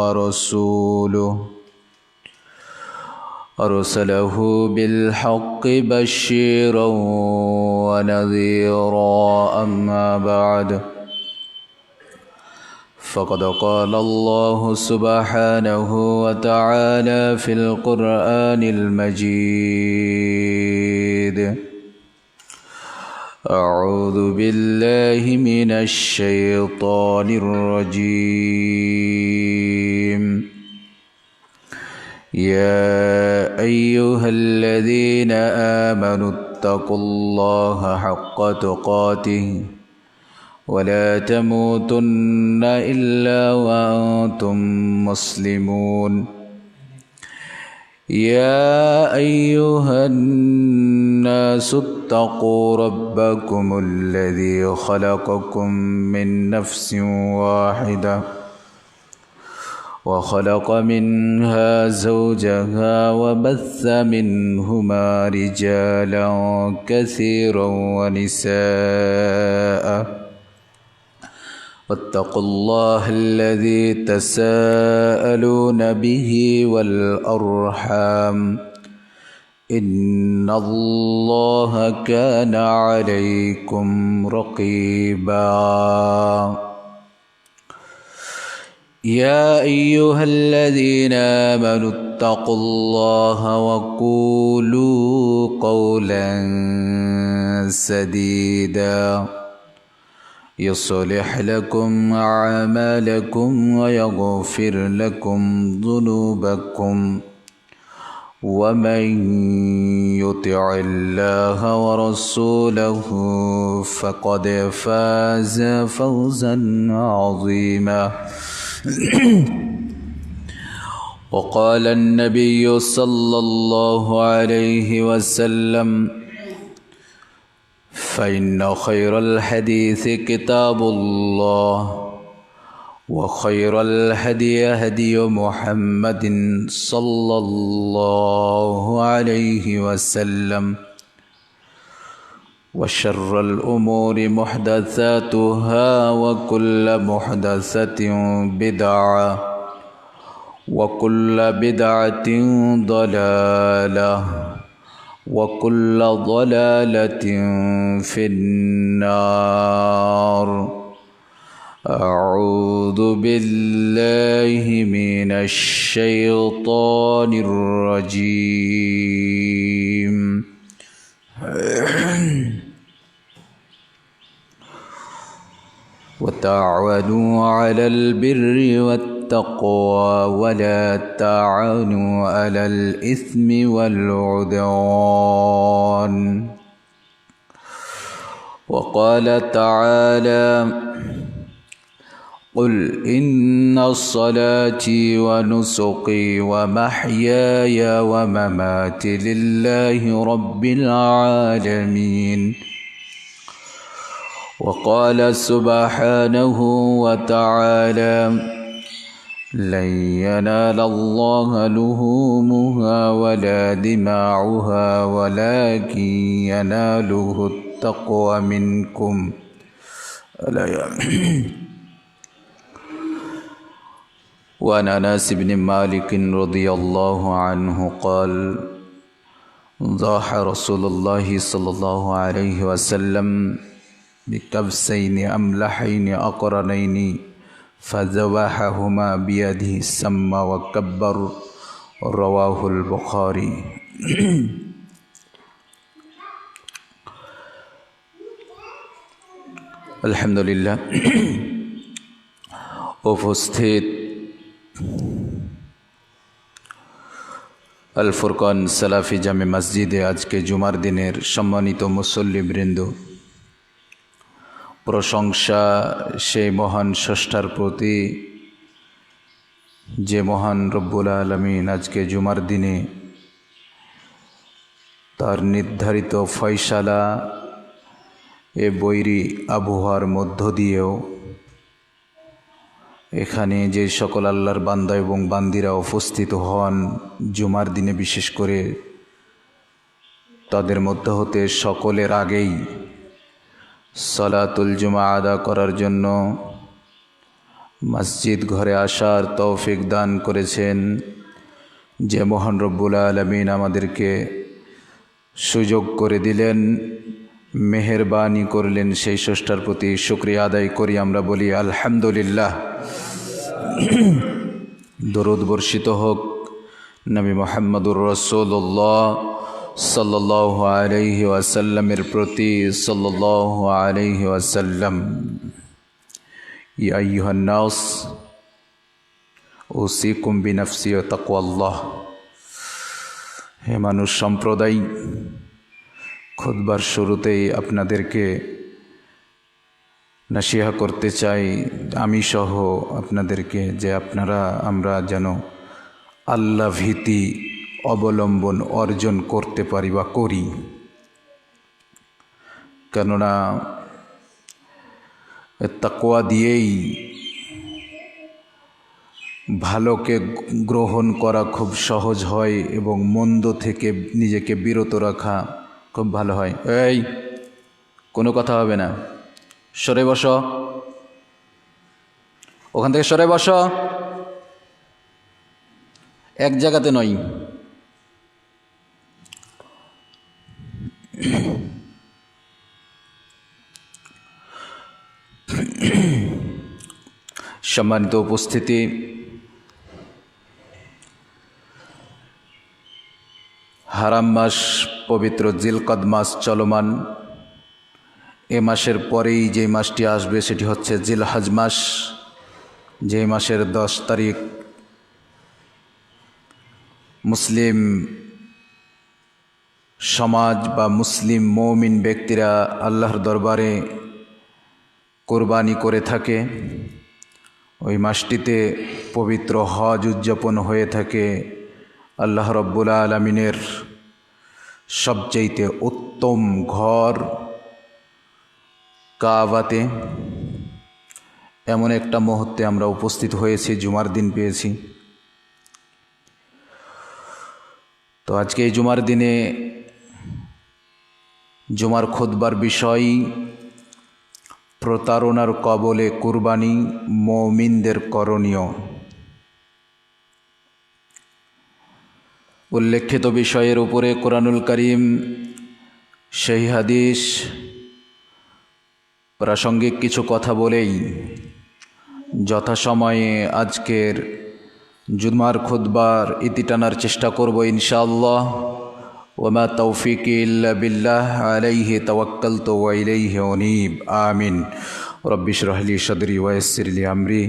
ورسوله أرسله بالحق بشيرا ونذيرا أما بعد فقد قال الله سبحانه وتعالى في القرآن المجيد أعوذ بالله من الشيطان الرجيم يا أيها الذين آمنوا اتقوا الله حق تقاته ولا تموتن إلا وأنتم مسلمون يا أيها الناس اتقوا ربكم الذي خلقكم من نفس واحدة وخلق منها زوجها وبث منهما رجالا كثيرا ونساء واتقوا الله الذي تساءلون به والأرحام إن الله كان عليكم رقيبا يا أيها الذين آمنوا اتقوا الله وقولوا قولا سديدا يصلح لكم أعمالكم ويغفر لكم ذنوبكم ومن يطع الله ورسوله فقد فاز فوزا عظيما وقال النبي صلى الله عليه وسلم فإن خير الحديث كتاب الله وخير الهدي هدي محمد صلى الله عليه وسلم وشر الأمور محدثاتها وكل محدثة بدعة وكل بدعة ضلالة وكل ضلالة في النار أعوذ بالله من الشيطان الرجيم وتعاونوا على البر والتقوى ولا تعاونوا على الإثم والعدوان وقال تعالى قل إن صلاتي ونسكي ومحياي ومماتي لله رب العالمين وقال سبحانه وتعالى لن ينال الله لحومها ولا دماؤها ولكن يناله التقوى منكم وعن أنس بن مالك رضي الله عنه قال ضحى رسول الله صلى الله عليه وسلم بكبسين أملحين أقرنين فذبحهما بيده السم وكبر رواه البخاري الحمد لله উপস্থিত আল ফুরকান সালাফি জামে মসজিদে আজকে জুমার দিনের সম্মানিত মুসল্লিবৃন্দ, প্রশংসা সেই মহান স্রষ্টার প্রতি যে মহান রব্বুল আলামিন আজকে জুমার দিনে তার নির্ধারিত ফয়সালা এ বৈরী আবহাওয়ার মধ্য দিয়েও এখানে যে সকল আল্লাহর বান্দা এবং বান্দিরা উপস্থিত হন জুমার দিনে, বিশেষ করে তাদের মধ্য হতে সকলের আগেই সালাতুল জুমা আদা করার জন্য মসজিদ ঘরে আসার তৌফিক দান করেছেন যে মহান রব্বুল আলামিন আমাদেরকে সুযোগ করে দিলেন, মেহেরবানি করলেন, সেই স্রষ্টার প্রতি শুকরিয়া আদায় করি। আমরা বলি আলহামদুলিল্লাহ। দরুদ বর্ষিত হোক নবী মুহাম্মদুর রাসূলুল্লাহ সাল্লাল্লাহু আলাইহি ওয়াসাল্লামের প্রতি সাল্লাল্লাহু আলাইহি ওয়াসাল্লাম। ইয়া আইয়ুহান নাস উসিকুম বিনাফসি ওয়া তাকওয়াল্লাহ। হে মানুষ সম্প্রদায়, খুতবার শুরুতেই আপনাদেরকে নসিহা করতে চাই, আমি সহ আপনাদেরকে, যে আমরা যেন আল্লাহ ভীতি অবলম্বন অর্জন করতে পারি বা করি। কেননা তাকওয়া দিয়েই ভালোকে গ্রহণ করা খুব সহজ হয় এবং মন্দ থেকে নিজেকে বিরত রাখা খুব ভালো হয়। এই কোনো কথা হবে না, সরে বসো, ওখান থেকে সরে বসো, এক জায়গাতে নয়। সম্মানিত উপস্থিতি, হারাম মাস পবিত্র জিলকদ মাস চলমান। এ মাসের পরেই যে মাসটি আসবে সেটি হচ্ছে জিলহজ মাস, যে মাসের 10 তারিখ মুসলিম সমাজ বা মুসলিম মুমিন ব্যক্তিরা আল্লাহর দরবারে কোরবানি করে থাকে। ওই মাসটিতে পবিত্র হজ উদযাপন হয়ে থাকে আল্লাহ রব্বুল আলামিনের সবচেয়ে উত্তম ঘর কাবাতে। এমন একটা মুহূর্তে আমরা উপস্থিত হয়েছি, জুমার দিন পেয়েছি। তো আজকে এই জুমার দিনে জুমার খুতবার বিষয় প্রতারণার কবলে কুরবানি, মুমিনদের করণীয়। উল্লেখিত বিষয়ের উপরে কোরআনুল কারীম, সহিহ হাদিস, প্রাসঙ্গিক কিছু কথা বলেই যথাসময়ে আজকের জুমার খুতবার ইতি টানার চেষ্টা করব ইনশাআল্লাহ। ওমা তৌফিকি ইল্লা বিল্লাহ, আলাইহি তাওয়াক্কালতু ওয়া ইলাইহি উনীব। আমিন। রব্বি ইশরাহ লি সাদরি ওয়া ইয়াসসির লি আমরি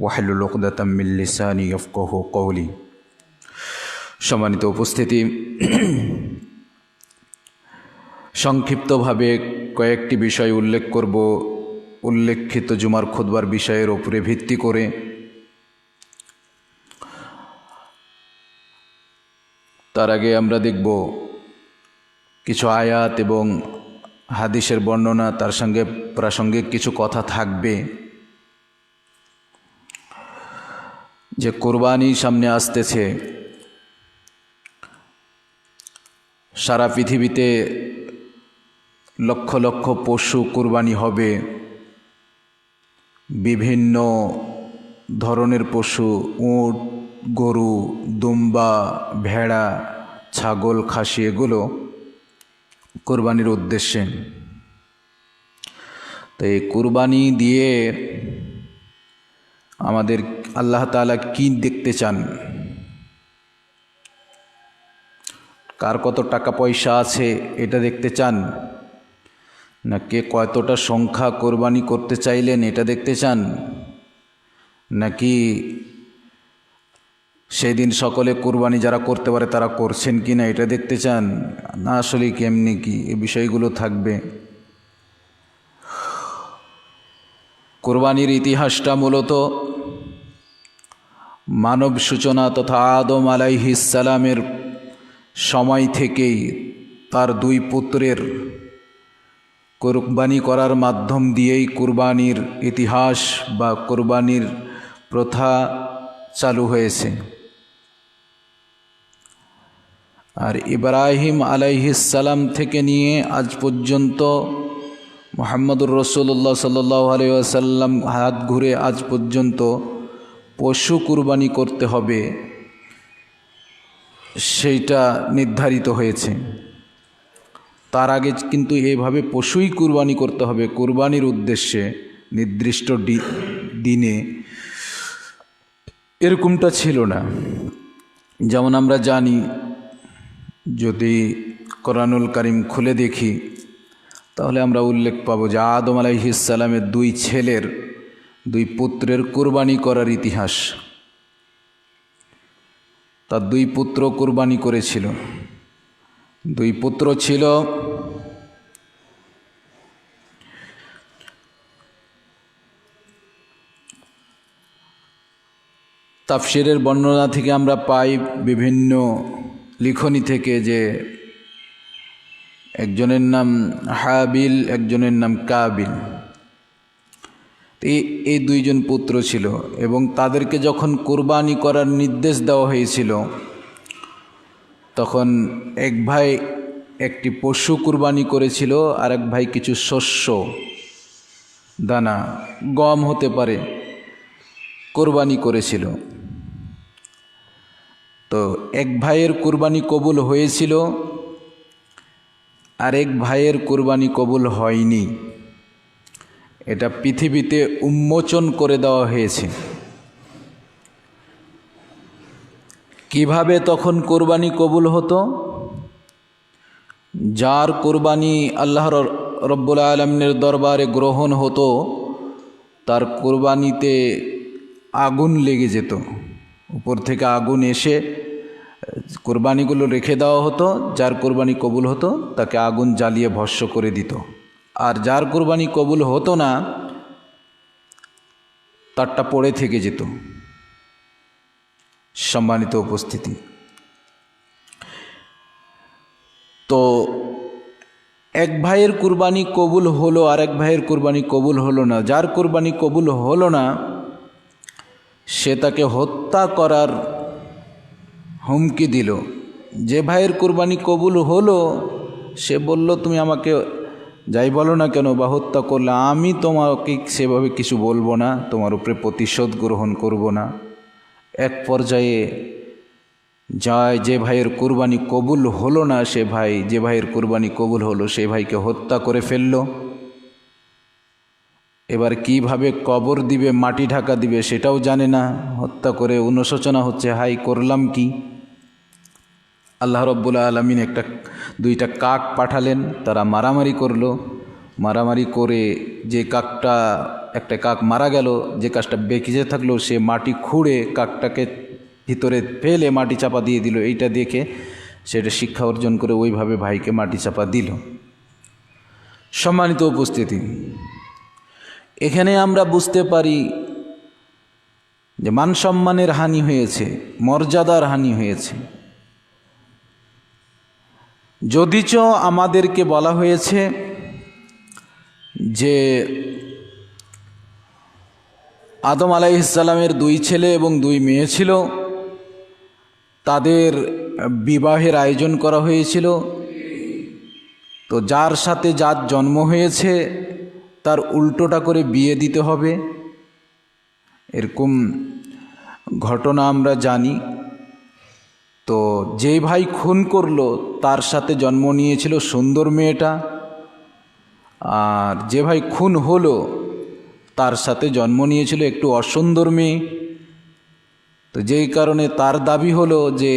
ওয়াহলুল উকদাতাম মিন লিসানি ইয়াফকাহু কওলি। সম্মানিত উপস্থিতি, সংক্ষিপ্তভাবে কয়েকটি বিষয় উল্লেখ করব উল্লেখিত জুমার খুতবার বিষয়ের উপরে ভিত্তি করে। তার আগে আমরা দেখব কিছু আয়াত এবং হাদিসের বর্ণনা, তার সঙ্গে প্রাসঙ্গিক কিছু কথা থাকবে। যে কোরবানি সামনে আসতেছে, সারা পৃথিবীতে লক্ষ লক্ষ পশু কোরবানি হবে। বিভিন্ন ধরনের পশু, উট, গরু, দুম্বা, ভেড়া, ছাগল, খাসি, এগুলো কোরবানির উদ্দেশ্যে। তো এই কোরবানি দিয়ে আমাদের আল্লাহ তাআলা কি দেখতে চান? কার কত টাকা পয়সা আছে এটা দেখতে চান, না কে কতটা সংখ্যা কোরবানি করতে চাইলেন এটা দেখতে চান, নাকি সেই দিন সকলে কোরবানি যারা করতে পারে তারা করছেন কি না এটা দেখতে চান, না আসলে কেমনি কি, এই বিষয়গুলো থাকবে। কোরবানির ইতিহাসটা মূলত মানব সূচনা তথা আদম আলাইহিস সালামের সময় থেকেই তার 2 পুত্রের কোরবানি করার মাধ্যম দিয়েই কোরবানির ইতিহাস বা কোরবানির প্রথা চালু হয়েছে। আর ইব্রাহিম আলাইহিস সালাম থেকে নিয়ে আজ পর্যন্ত মুহাম্মদুর রাসূলুল্লাহ সাল্লাল্লাহু আলাইহি ওয়াসাল্লাম হাত ঘুরে আজ পর্যন্ত পশু কুরবানি করতে হবে সেইটা নির্ধারিত হয়েছে। তার আগে কিন্তু এইভাবে পশুই কুরবানি করতে হবে কুরবানির উদ্দেশ্যে নির্দিষ্ট দিনে, এরকমটা ছিল না। যেমন আমরা জানি, যদি কোরআনুল কারীম খুলে দেখি তাহলে আমরা উল্লেখ পাবো যে আদম আলাইহিস সালামের দুই পুত্রের কুরবানি করার ইতিহাস। তার দুই পুত্র কুরবানি করেছিল। দুই পুত্র ছিল তাফসীরের বর্ণনা থেকে আমরা পাই, বিভিন্ন লিখনি থেকে, যে একজনের নাম হাবিল, একজনের নাম কাবিল। এই দুইজন পুত্র ছিল এবং তাদেরকে যখন কুরবানি করার নির্দেশ দেওয়া হয়েছিল তখন এক ভাই একটি পশু কুরবানি করেছিল, আর এক ভাই কিছু শস্য দানা, গম হতে পারে, কুরবানি করেছিল। তো এক ভাইয়ের কুরবানি কবুল হয়েছিল, আরেক ভাইয়ের কুরবানি কবুল হয়নি। এটা পৃথিবীতে উন্মোচন করে দেওয়া হয়েছে। কিভাবে তখন কুরবানি কবুল হতো? যার কুরবানি আল্লাহ রব্বুল আলামিনের দরবারে গ্রহণ হতো তার কুরবানিতে আগুন লেগে যেত, উপর থেকে আগুন এসে কুরবানিগুলো রেখে দেওয়া হতো। যার কুরবানি কবুল হতো তাকে আগুন জ্বালিয়ে ভস্ম করে দিত, আর যার কুরবানি কবুল হতো না তারটা পড়ে থেকে যেত। সম্মানিত উপস্থিতি, তো এক ভাইয়ের কুরবানি কবুল হলো, আর এক ভাইয়ের কুরবানি কবুল হলো না। যার কুরবানি কবুল হলো না সে তাকে হত্যা করার হুমকি দিল। যে ভাইয়ের কুরবানি কবুল হলো সে বলল, তুমি আমাকে যাই বলো না কেন বা হত্যা করলে, আমি তোমাকে সেভাবে কিছু বলবো না, তোমার উপরে প্রতিশোধ গ্রহণ করব না। এক পর্যায়ে যে ভাইয়ের কুরবানি কবুল হলো না, যে ভাইয়ের কুরবানি কবুল হলো সেই ভাইকে হত্যা করে ফেলল। এবার কিভাবে কবর দিবে, মাটি ঢাকা দিবে সেটাও জানে না, হত্যা করে অনুশোচনা হচ্ছে, হাই করলাম কি। আল্লাহ রব্বুল আলামিন দুইটা কাক পাঠালেন, তারা মারামারি করলো। মারামারি করে একটা কাক মারা গেল, যে কাকটা বেঁচে থাকলো সে মাটি খুঁড়ে কাকটাকে ভিতরে ফেলে মাটি চাপা দিয়ে দিল। এইটা দেখে সেটা শিক্ষা অর্জন করে ওইভাবে ভাইকে মাটি চাপা দিল। সম্মানিত উপস্থিতি, এখানে আমরা বুঝতে পারি যে মান সম্মানের হানি হয়েছে, মর্যাদার হানি হয়েছে। যদিচ আমাদেরকে বলা হয়েছে যে আদম আলাইহিস সালামের দুই ছেলে এবং দুই মেয়ে ছিল, তাদের বিবাহের আয়োজন করা হয়েছিল। তো যার সাথে যার জন্ম হয়েছে তার উল্টোটা করে বিয়ে দিতে হবে, এরকম ঘটনা আমরা জানি। তো যে ভাই খুন করলো তার সাথে জন্ম নিয়েছিল সুন্দর মেয়েটা, আর যে ভাই খুন হলো তার সাথে জন্ম নিয়েছিল একটু অসুন্দর মেয়ে। তো যেই কারণে তার দাবি হলো যে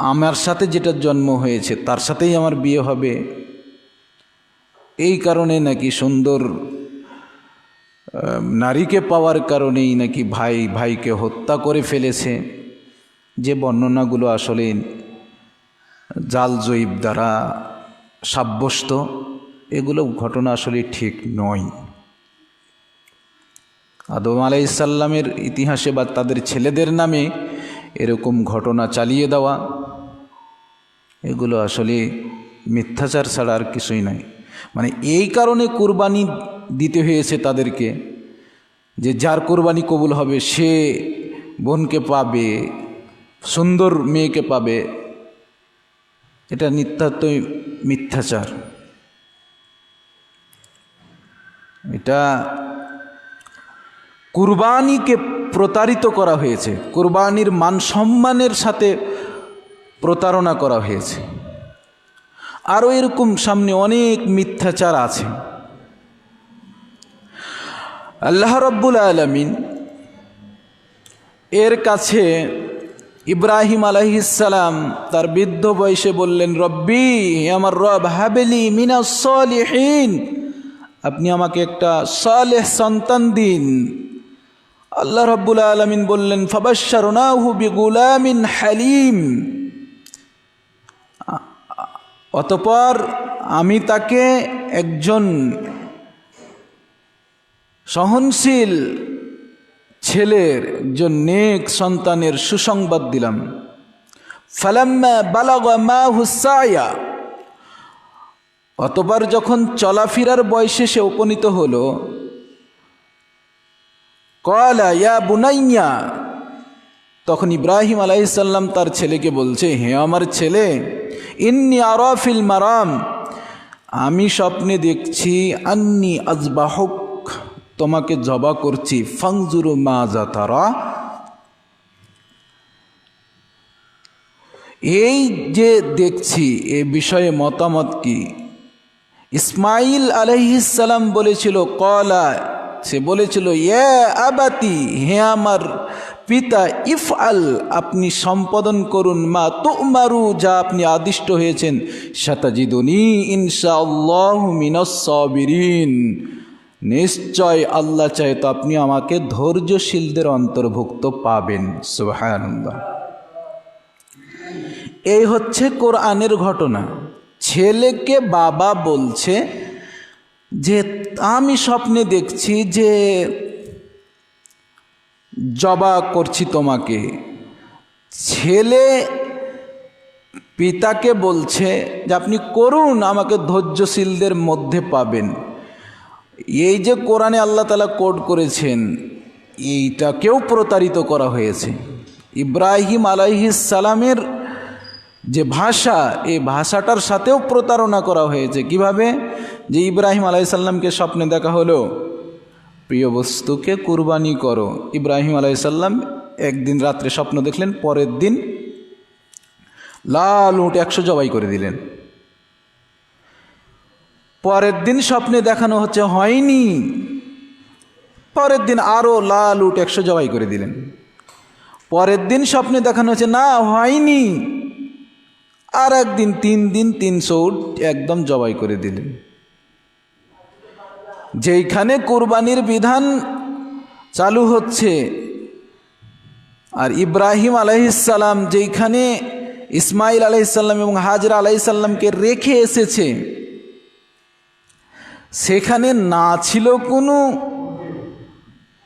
আমার সাথে যেটা জন্ম হয়েছে তার সাথেই আমার বিয়ে হবে। এই কারণে নাকি সুন্দর নারীকে পাওয়ার কারণেই নাকি ভাইকে হত্যা করে ফেলেছে। যে বর্ণনাগুলো আসলে জাল জয়ীব দ্বারা সাব্যস্ত, এগুলো ঘটনা আসলে ঠিক নয়। আদম আলাইহিস সালামের ইতিহাসে বা তাদের ছেলেদের নামে এরকম ঘটনা চালিয়ে দেওয়া, এগুলো আসলে মিথ্যাচার ছাড়া আর কিছুই নয়। মানে এই কারণে কুরবানি দিতে হয়েছে তাদেরকে, যে যার কুরবানি কবুল হবে সে বোনকে পাবে, সুন্দর মেয়েকে পাবে। এটা নিতান্তই মিথ্যাচার। এটা কুরবানিকে প্রতারিত করা হয়েছে, কুরবানির মান সম্মানের সাথে প্রতারণা করা হয়েছে। আরও এরকম সামনে অনেক মিথ্যাচার আছে। আল্লাহ রাব্বুল আলামিন এর কাছে ইব্রাহিম আলাইহিস সালাম তার বৃদ্ধ বয়সে বললেন, রব্বি, হে আমার রব, হাবলি মিনাস সলিহিন, আপনি আমাকে একটা সালেহ সন্তান দিন। আল্লাহ রাব্বুল আলামিন বললেন, ফাবাশশারনাহু বিগুলামিন হালিম, অতঃপর আমি তাকে একজন সহনশীল ছেলের, একজন নেক সন্তানের সুসংবাদ দিলাম। ফালাম্মা বালাগা মাহু সায়া, অতঃপর যখন চলাফেরার বয়সে সে উপনীত হলো, ক্বালা ইয়া বুনাইয়া, তখন ইব্রাহিম আলাইহিস সালাম তার ছেলেকে বলছে, হে আমার ছেলে, ইন্নী আরা ফিল মারাম, আমি স্বপ্নে দেখছি, আন্নী আযবাহুক, তোমাকে জবা করছি, ফানজুরু মাযা তারা, এই যে দেখছি এ বিষয়ে মতামত কি? ইসমাইল আলাইহিস সালাম বলেছিল, ক্বালা, সে বলেছিল, ইয়া আবাতি, হে আমার পিতা, ইফআল, আপনি সম্পাদন করুন, মা তুমারু, যা আপনি আদিষ্ট হয়েছেন, সাতাজিদুনি ইনশাআল্লাহু মিনাস সাবিরিন, নিশ্চয় আল্লাহ চাহে তো আপনি আমাকে ধৈর্যশীলদের অন্তর্ভুক্ত পাবেন। সুবহানাল্লাহ। এই হচ্ছে কোরআনের ঘটনা। ছেলেকে বাবা বলছে যে আমি স্বপ্নে দেখছি যে জবা করছি তোমাকে। ছেলে পিতাকে বলছে যে আপনি করুন, আমাকে ধৈর্যশীলদের মধ্যে পাবেন। এই যে কোরআনে আল্লাহ তাআলা কোড করেছেন, এইটাকেও প্রতারিত করা হয়েছে। ইব্রাহিম আলাইহিস সালামের যে ভাষা, এই ভাষাটার সাথেও প্রতারণা করা হয়েছে। কিভাবে? যে ইব্রাহিম আলাইহিস সালামকে স্বপ্নে দেখা হলো, প্রিয় বস্তুকে কুরবানি করো। ইব্রাহিম আলাইহিস সালাম একদিন রাত্রে স্বপ্ন দেখলেন, পরের দিন লাল উট 100 জবাই করে দিলেন। পরের দিন স্বপ্নে দেখানো হচ্ছে হয়নি, পরের দিন আরও লাল উট 100 জবাই করে দিলেন। পরের দিন স্বপ্নে দেখানো হচ্ছে না হয়নি, আর একদিন 3 দিন 300 উট একদম জবাই করে দিলেন। যেইখানে কুরবানির বিধান চালু হচ্ছে, আর ইব্রাহিম আলাইহিস সালাম যেইখানে ইসমাইল আলাইহিস সালাম এবং হাজরা আলাইহিস সালামকে রেখে এসেছে, সেখানে না ছিল কোনো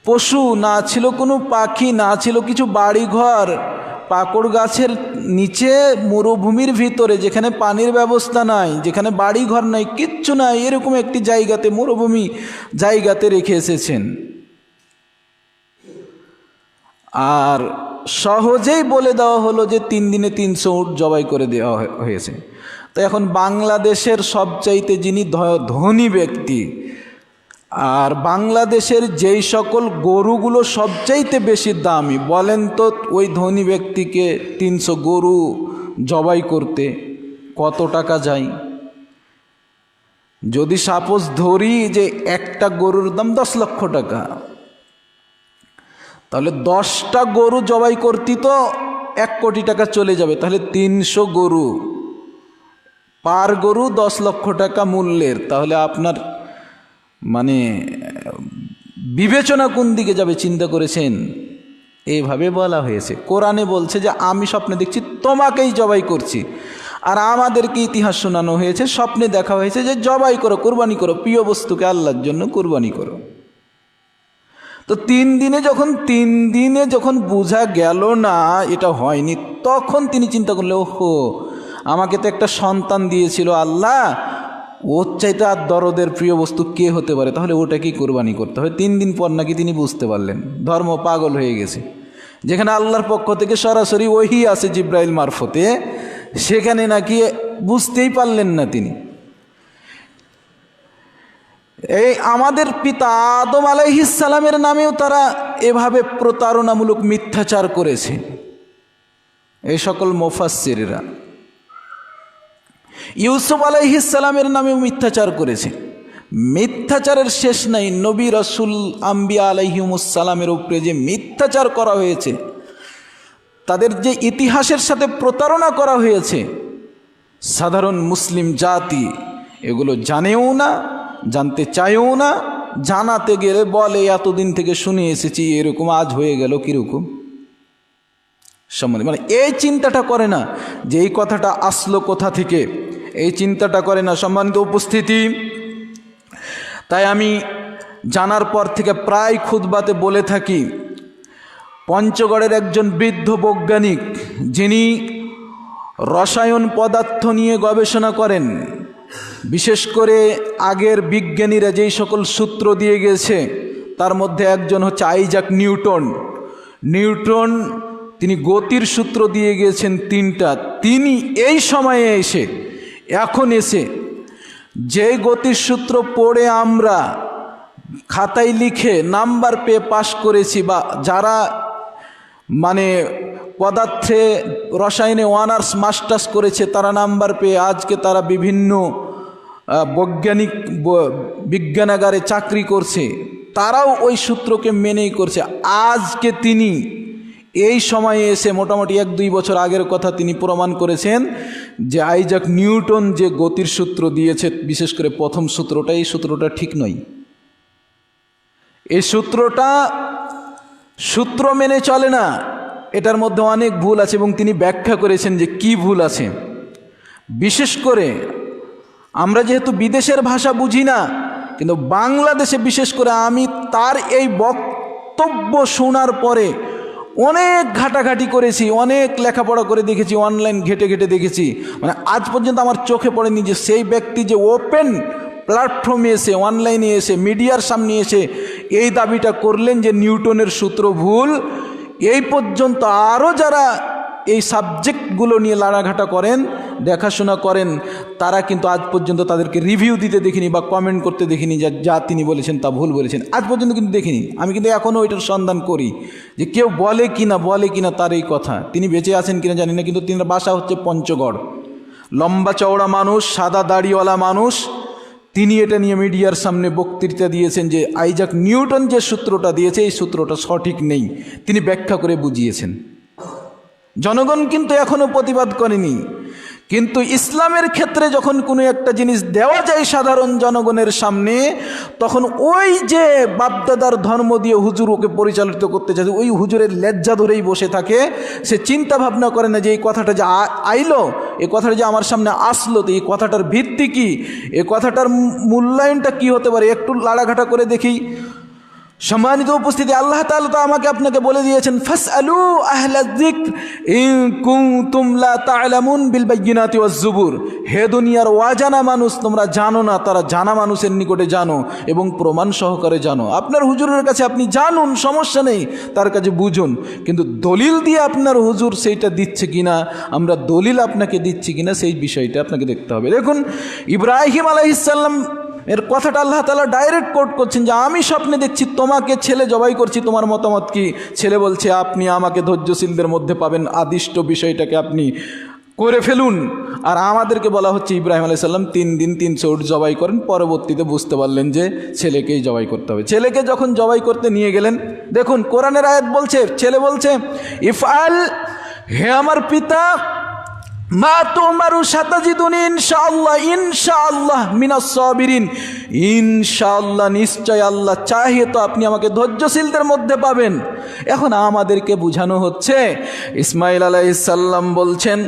পশু, না ছিল কোনো পাখি, না ছিল কিছু বাড়িঘর, পাকড় গাছের নিচে মরুভূমির ভিতরে, যেখানে পানির ব্যবস্থা নাই, যেখানে বাড়িঘর নাই, কিচ্ছু নাই, এরকম একটি জায়গাতে, মরুভূমি জায়গাতে রেখে এসেছেন। আর সহজেই বলে দেওয়া হলো যে 3 দিনে 300 উট জবাই করে দেওয়া হয়েছে। তো এখন বাংলাদেশের সবচাইতে যিনি ধনী ব্যক্তি, আর বাংলাদেশের যেই সকল গরুগুলো সবচাইতে বেশি দামি, বলেন তো ওই ধনী ব্যক্তিকে 300 গরু জবাই করতে কত টাকা যায়? যদি সাপোজ ধরি যে একটা গরুর দাম 10 লক্ষ টাকা, তাহলে 10টা গরু জবাই করতে তো 1 কোটি টাকা চলে যাবে। তাহলে 300 গরু, পার গরু 10 লক্ষ টাকা মূল্যের। তাহলে আপনার মানে বিবেচনা কোন দিকে যাবে চিন্তা করেছেন? এইভাবে বলা হয়েছে। কোরআনে বলছে যে আমি স্বপ্নে দেখছি তোমাকেই জবাই করছি, আর আমাদেরকে ইতিহাস শোনানো হয়েছে, স্বপ্নে দেখা হয়েছে যে জবাই করো, কুরবানি করো, প্রিয় বস্তুকে আল্লাহর জন্য কুরবানি করো। তো 3 দিনে যখন বোঝা গেল না এটা হয়নি, তখন তিনি চিন্তা করলেন, ওহো, আমাকে তো একটা সন্তান দিয়েছিল আল্লাহ, ওর চাইতে আর দরদের প্রিয় বস্তু কে হতে পারে, তাহলে ওটাকেই কোরবানি করতে হবে। 3 দিন পর নাকি তিনি বুঝতে পারলেন ধর্ম পাগল হয়ে গেছে। যেখানে আল্লাহর পক্ষ থেকে সরাসরি ওহী আছে জিব্রাইল মারফতে, সেখানে নাকি বুঝতেই পারলেন না তিনি। এই আমাদের পিতা আদম আলাইহিস সালামের নামেও তারা এভাবে প্রতারণামূলক মিথ্যাচার করেছে এই সকল মুফাসসিররা। ইউসুফ আলাইহিস সালামের নামেও মিথ্যাচার করেছে। মিথ্যাচারের শেষ নাই। নবী রাসূল আম্বিয়া আলাইহিমুস সালামের উপরে যে মিথ্যাচার করা হয়েছে, তাদের যে ইতিহাসের সাথে প্রতারণা করা হয়েছে, সাধারণ মুসলিম জাতি এগুলো জানেও না, জানতে চায়ও না। জানাতে গেলে বলে এতদিন থেকে শুনে এসেছি, এরকম আজ হয়ে গেল কীরকম সম্বন্ধে, মানে এই চিন্তাটা করে না যে এই কথাটা আসলো কোথা থেকে, এই চিন্তাটা করে না। সম্মানিত উপস্থিতি, তাই আমি জানার পর থেকে প্রায় খুতবাতে বলে থাকি, পঞ্চগড়ের একজন বৃদ্ধ বৈজ্ঞানিক যিনি রসায়ন পদার্থ নিয়ে গবেষণা করেন, বিশেষ করে আগের বিজ্ঞানীরা যেই সকল সূত্র দিয়ে গেছে তার মধ্যে একজন হচ্ছে আইজাক নিউটন। নিউটন তিনি গতির সূত্র দিয়ে গিয়েছেন 3টা। তিনি এই সময়ে এসে, এখন এসে যে গতির সূত্র পড়ে আমরা খাতায় লিখে নাম্বার পেয়ে পাশ করেছি, বা যারা মানে পদার্থে রসায়নে অনার্স মাস্টার্স করেছে তারা নাম্বার পেয়ে আজকে তারা বিভিন্ন বৈজ্ঞানিক বিজ্ঞানাগারে চাকরি করছে, তারাও ওই সূত্রকে মেনেই করছে। আজকে তিনি এই সময়ে এসে মোটামুটি 1-2 বছর আগের কথা তিনি প্রমাণ করেছেন যে আইজাক নিউটন যে গতির সূত্র দিয়েছে, বিশেষ করে প্রথম সূত্রটা, এই সূত্রটা ঠিক নয়। এই সূত্র মেনে চলে না, এটার মধ্যে অনেক ভুল আছে এবং তিনি ব্যাখ্যা করেছেন যে কি ভুল আছে। বিশেষ করে আমরা যেহেতু বিদেশের ভাষা বুঝি না, কিন্তু বাংলাদেশে বিশেষ করে আমি তার এই বক্তব্য শোনার পরে অনেক ঘাটাঘাটি করেছি, অনেক লেখাপড়া করে দেখেছি, অনলাইন ঘেটে ঘেটে দেখেছি, মানে আজ পর্যন্ত আমার চোখে পড়েনি যে সেই ব্যক্তি যে ওপেন প্ল্যাটফর্মে এসে, অনলাইনে এসে, মিডিয়ার সামনে এসে এই দাবিটা করলেন যে নিউটনের সূত্র ভুল। এই পর্যন্ত আরও যারা এই সাবজেক্টগুলো নিয়ে লাড়াঘাটা করেন, দেখাশোনা করেন, তারা কিন্তু আজ পর্যন্ত তাদেরকে রিভিউ দিতে দেখিনি বা কমেন্ট করতে দেখিনি যা তিনি বলেছেন তা ভুল বলেছেন, আজ পর্যন্ত কিন্তু দেখিনি। আমি কিন্তু এখনও ওইটার সন্ধান করি যে কেউ বলে কিনা তার এই কথা। তিনি বেঁচে আছেন কিনা জানি না, কিন্তু তিনার বাসা হচ্ছে পঞ্চগড়। লম্বা চওড়া মানুষ, সাদা দাড়িওয়ালা মানুষ। তিনি এটা নিয়ে মিডিয়ার সামনে বক্তৃতা দিয়েছেন যে আইজাক নিউটন যে সূত্রটা দিয়েছে এই সূত্রটা সঠিক নেই, তিনি ব্যাখ্যা করে বুঝিয়েছেন। জনগণ কিন্তু এখনও প্রতিবাদ করেনি। কিন্তু ইসলামের ক্ষেত্রে যখন কোনো একটা জিনিস দেওয়া যায় সাধারণ জনগণের সামনে, তখন ওই যে বাপদাদার ধর্ম দিয়ে হুজুর ওকে পরিচালিত করতে চায়, ওই হুজুরের লজ্জা ধরেই বসে থাকে। সে চিন্তা ভাবনা করে না যে এই কথাটা যে আইলো, এই কথাটা যে আমার সামনে আসলো, তো এই কথাটার ভিত্তি কি, এই কথাটার মূল্যায়নটা কি হতে পারে, একটু লাড়াঘাটা করে দেখি। সম্মানিত উপস্থিতি, আল্লাহ তাআলা তো আমাকে আপনাকে বলে দিয়েছেন, ফাসআলু আহলা যিকর ইন কুনতুম লা তা'লামুন বিল বাইয়িনাতি ওয়াজ জুবুর। হে দুনিয়ার অজানা মানুষ, তোমরা জানো না, তারা জানা মানুষের নিকটে জানো এবং প্রমাণ সহকারে জানো। আপনার হুজুরের কাছে আপনি জানুন, সমস্যা নেই, তার কাছে বুঝুন, কিন্তু দলিল দিয়ে আপনার হুজুর সেইটা দিচ্ছে কিনা, আমরা দলিল আপনাকে দিচ্ছি কিনা, সেই বিষয়টা আপনাকে দেখতে হবে। দেখুন, ইব্রাহিম আলাইহিস সালাম এর কথাটা আল্লাহ তাআলা ডাইরেক্ট কোট করছেন যে আমি স্বপ্নে দেখছি তোমাকে ছেলে জবাই করছি, তোমার মতামত কি? ছেলে বলছে আপনি আমাকে ধৈর্যশীলদের মধ্যে পাবেন, আদিষ্ট বিষয়টাকে আপনি করে ফেলুন। আর আমাদেরকে বলা হচ্ছে ইব্রাহিম আলাইহিস সালাম 3 দিন 300 উট জবাই করেন, পরবর্তীতে বুঝতে পারলেন যে ছেলেকেই জবাই করতে হবে। ছেলেকে যখন জবাই করতে নিয়ে গেলেন, দেখুন কোরআনের আয়াত বলছে, ছেলে বলছে ইফআল, হে আমার পিতা, মা তুমারু সাতাজিদুনি ইনশাআল্লাহ মিনাস সাবিরিন, ইনশাআল্লাহ নিশ্চয় আল্লাহ চাহে তো আপনি আমাকে ধৈর্যশীলদের মধ্যে পাবেন। এখন আমাদেরকে বুঝানো হচ্ছে, ইসমাইল আলাইহিস সালাম বলছেন,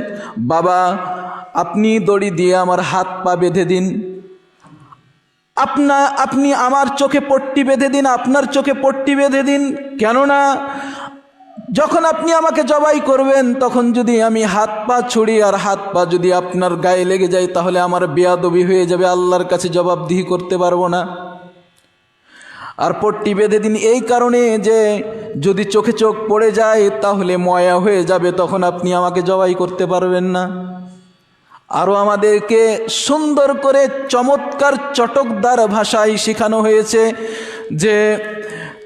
বাবা আপনি দড়ি দিয়ে আমার হাত পা বেঁধে দিন, আপনি আমার চোখে পট্টি বেঁধে দিন, আপনার চোখে পট্টি বেঁধে দিন, কেননা যখন আপনি আমাকে জবাই করবেন তখন যদি আমি হাত পা ছুড়ি আর হাত পা যদি আপনার গায়ে লেগে যায়, তাহলে আমার বেয়াদবি হয়ে যাবে, আল্লাহর কাছে জবাবদিহি করতে পারবো না। আর পট্টি বেঁধে দিন এই কারণে যে যদি চোখে চোখ পড়ে যায় তাহলে ময়া হয়ে যাবে, তখন আপনি আমাকে জবাই করতে পারবেন না। আরও আমাদেরকে সুন্দর করে চমৎকার চটকদার ভাষায় শেখানো হয়েছে যে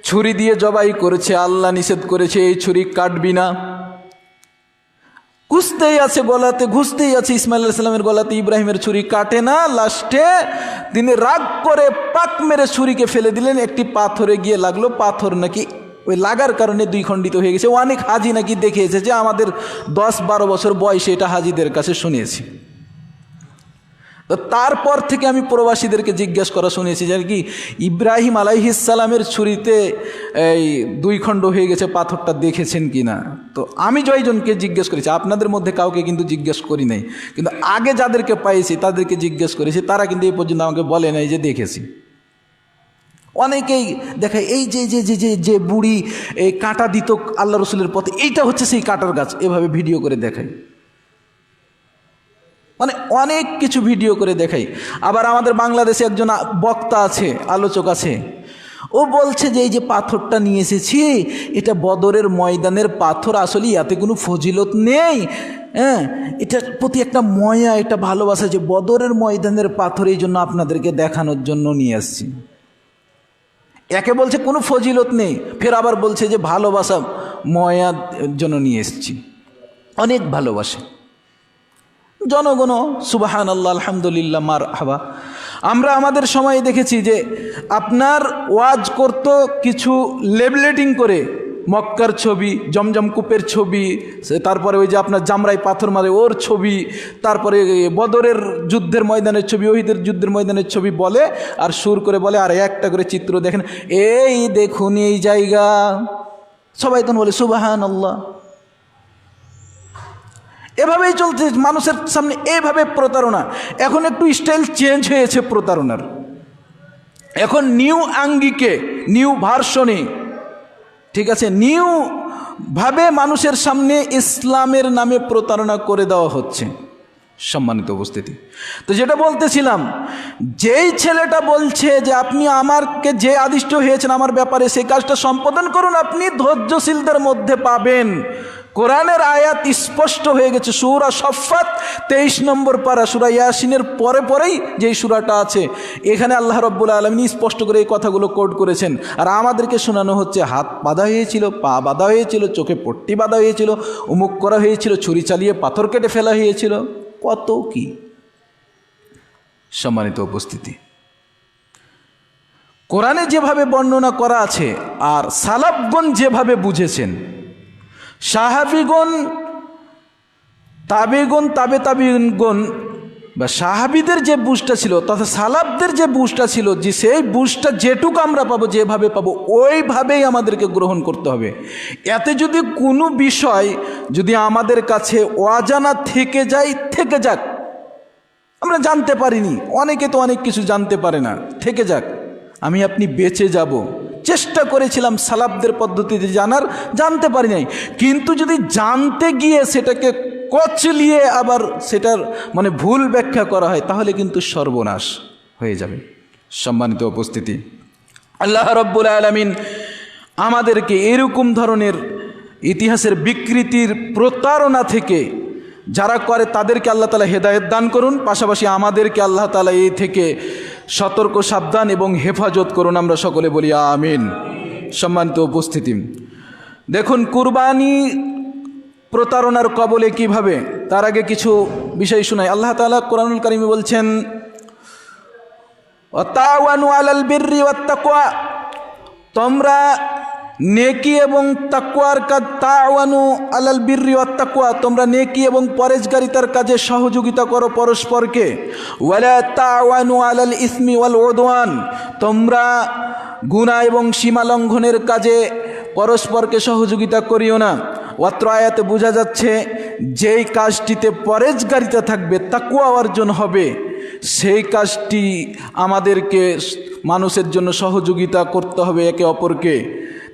ছুরি দিয়ে জবাই করেছে, আল্লাহ নিষেধ করেছে এই ছুরি কাটবি না। ঘুষতেই আছে গলাতে, ঘুষতেই আছে ইসমাইল আলাইহিস সালামের গলাতে, ইব্রাহিমের ছুরি কাটে না। লাস্টে তিনি রাগ করে পাক মেরে ছুরিকে ফেলে দিলেন, একটি পাথরে গিয়ে লাগলো। পাথর নাকি ওই লাগার কারণে দুই খণ্ডিত হয়ে গেছে। অনেক হাজি নাকি দেখে এসেছে, আমাদের 10-12 বছর বয়সে এটা হাজিদের কাছে শুনিয়েছি। তো তারপর থেকে আমি প্রবাসীদেরকে জিজ্ঞেস করা শুনেছি যে কি ইব্রাহিম আলাইহিস সালামের ছুরিতে এই 2 খণ্ড হয়ে গেছে, পাথরটা দেখেছেন কি না? তো আমি জয়জনকে জিজ্ঞেস করেছি, আপনাদের মধ্যে কাউকে কিন্তু জিজ্ঞেস করি নাই, কিন্তু আগে যাদেরকে পাইছি তাদেরকে জিজ্ঞেস করেছি, তারা কিন্তু এই পর্যন্ত আমাকে বলে নাই যে দেখেছি। অনেকেই দেখায় এই যে যে যে যে বুড়ি এই কাঁটা দিত আল্লাহ রসুলের পথে, এইটা হচ্ছে সেই কাঁটার গাছ, এভাবে ভিডিও করে দেখায়। মানে অনেক কিছু ভিডিও করে দেখাই। আবার আমাদের বাংলাদেশে একজন বক্তা আছে, আলোচক আছে, ও বলছে যে এই যে পাথরটা নিয়ে এসেছি এটা বদরের ময়দানের পাথর, আসলে ইয়াতে কোনো ফজিলত নেই। হ্যাঁ, এটার প্রতি একটা ময়া, একটা ভালোবাসা, যে বদরের ময়দানের পাথর, এই জন্য আপনাদেরকে দেখানোর জন্য নিয়ে আসছি। একে বলছে কোনো ফজিলত নেই, ফের আবার বলছে যে ভালোবাসা ময়ার জন্য নিয়ে এসছি। অনেক ভালোবাসে জনগণ, সুবহানাল্লাহ, আলহামদুলিল্লাহ, মারহাবা। আমরা আমাদের সময়ে দেখেছি যে আপনার ওয়াজ করত কিছু লেবলেটিং করে, মক্কার ছবি, জমজম কূপের ছবি, তারপরে ওই যে আপনার জামরাই পাথর মারে ওর ছবি, তারপরে বদরের যুদ্ধের ময়দানের ছবি, ওহিদের যুদ্ধের ময়দানের ছবি বলে, আর সুর করে বলে, আর একটা করে চিত্র দেখেন, এই দেখুন এই জায়গা, সবাই তখন বলে সুবহানাল্লাহ। এভাবেই চলছে মানুষের সামনে, এভাবে প্রতারণা। এখন একটু স্টাইল চেঞ্জ হয়েছে প্রতারণার, এখন নিউ আঙ্গিকে, নিউ ভার্সনে, ঠিক আছে, নিউ ভাবে মানুষের সামনে ইসলামের নামে প্রতারণা করে দেওয়া হচ্ছে। সম্মানিত উপস্থিতি, তো যেটা বলতেছিলাম, যেই ছেলেটা বলছে যে আপনি আমাকে যে আদিষ্ট হয়েছেন আমার ব্যাপারে সেই কাজটা সম্পাদন করুন, আপনি ধৈর্যশীলদের মধ্যে পাবেন। কোরআনের আয়াত স্পষ্ট হয়ে গেছে, সূরা সফফাত 23 নম্বর পারা, সূরা ইয়াসিনের পরে পরেই যেই সূরাটা আছে, এখানে আল্লাহ রাব্বুল আলামিন স্পষ্ট করে এই কথাগুলো কোট করেছেন। আর আমাদেরকে শোনানো হচ্ছে হাত বাঁধা হয়েছিল, পা বাঁধা হয়েছিল, চোখে পট্টি বাঁধা হয়েছিল, উমুক করা হয়েছিল, ছুরি চালিয়ে পাথর কেটে ফেলা হয়েছিল, কত কি। সম্মানিত উপস্থিতি, কোরআনে যেভাবে বর্ণনা করা আছে আর সালাফগণ যেভাবে বুঝেছেন, সাহাবীগণ, তাবেগণ, তাবেগণ বা সাহাবীদের যে বুঝটা ছিল তথা সালাফদের যে বুঝটা ছিল, যে সেই বুঝটা যেটুকু আমরা পাবো, যেভাবে পাবো ওইভাবেই আমাদেরকে গ্রহণ করতে হবে। এতে যদি কোনো বিষয় যদি আমাদের কাছে অজানা থেকে যায়, থেকে যাক, আমরা জানতে পারিনি, অনেকে তো অনেক কিছু জানতে পারে না, থেকে যাক, আমি আপনি বেঁচে যাব। চেষ্টা করেছিলাম সালাফদের পদ্ধতিতে জানার, জানতে পারি নাই, কিন্তু যদি জানতে গিয়ে সেটাকে কচলিয়ে আবার সেটার মানে ভুল ব্যাখ্যা করা হয়, তাহলে কিন্তু সর্বনাশ হয়ে যাবে। সম্মানিত উপস্থিতি, আল্লাহ রাব্বুল আলামিন আমাদেরকে এরকম ধরনের ইতিহাসের বিকৃতির প্রতারণা থেকে যারা করে তাদেরকে আল্লাহ তাআলা হেদায়েত দান করুন, পাশাপাশি আমাদেরকে আল্লাহ তাআলা এই থেকে সতর্ক, সাবধান এবং হেফাজত করুন, আমরা সকলে বলি আমিন। সম্মানিত উপস্থিতি, দেখুন কুরবানি প্রতারণার কবলে কিভাবে, তার আগে কিছু বিষয় শোনাই। আল্লাহ তাআলা কোরআনুল কারীমে বলছেন, ওয়াতাওয়ানু আলাল বিররি ওয়াত তাকওয়া, তোমরা নেকি এবং তাকওয়ার কাজ, তাওয়ানু আলাল বিররি ওয়াত তাকওয়া, তোমরা নেকি এবং পরেজগারিতার কাজে সহযোগিতা করো পরস্পরকে। ওয়ালা তাওয়ানু আলাল ইসমি ওয়াল উদওয়ান, তোমরা গুনাহ এবং সীমা লঙ্ঘনের কাজে পরস্পরকে সহযোগিতা করিও না। অত্র আয়াতে বোঝা যাচ্ছে যেই কাজটিতে পরেজগারিতা থাকবে, তাকওয়া অর্জন হবে, সেই কাজটি আমাদেরকে মানুষের জন্য সহযোগিতা করতে হবে, একে অপরকে,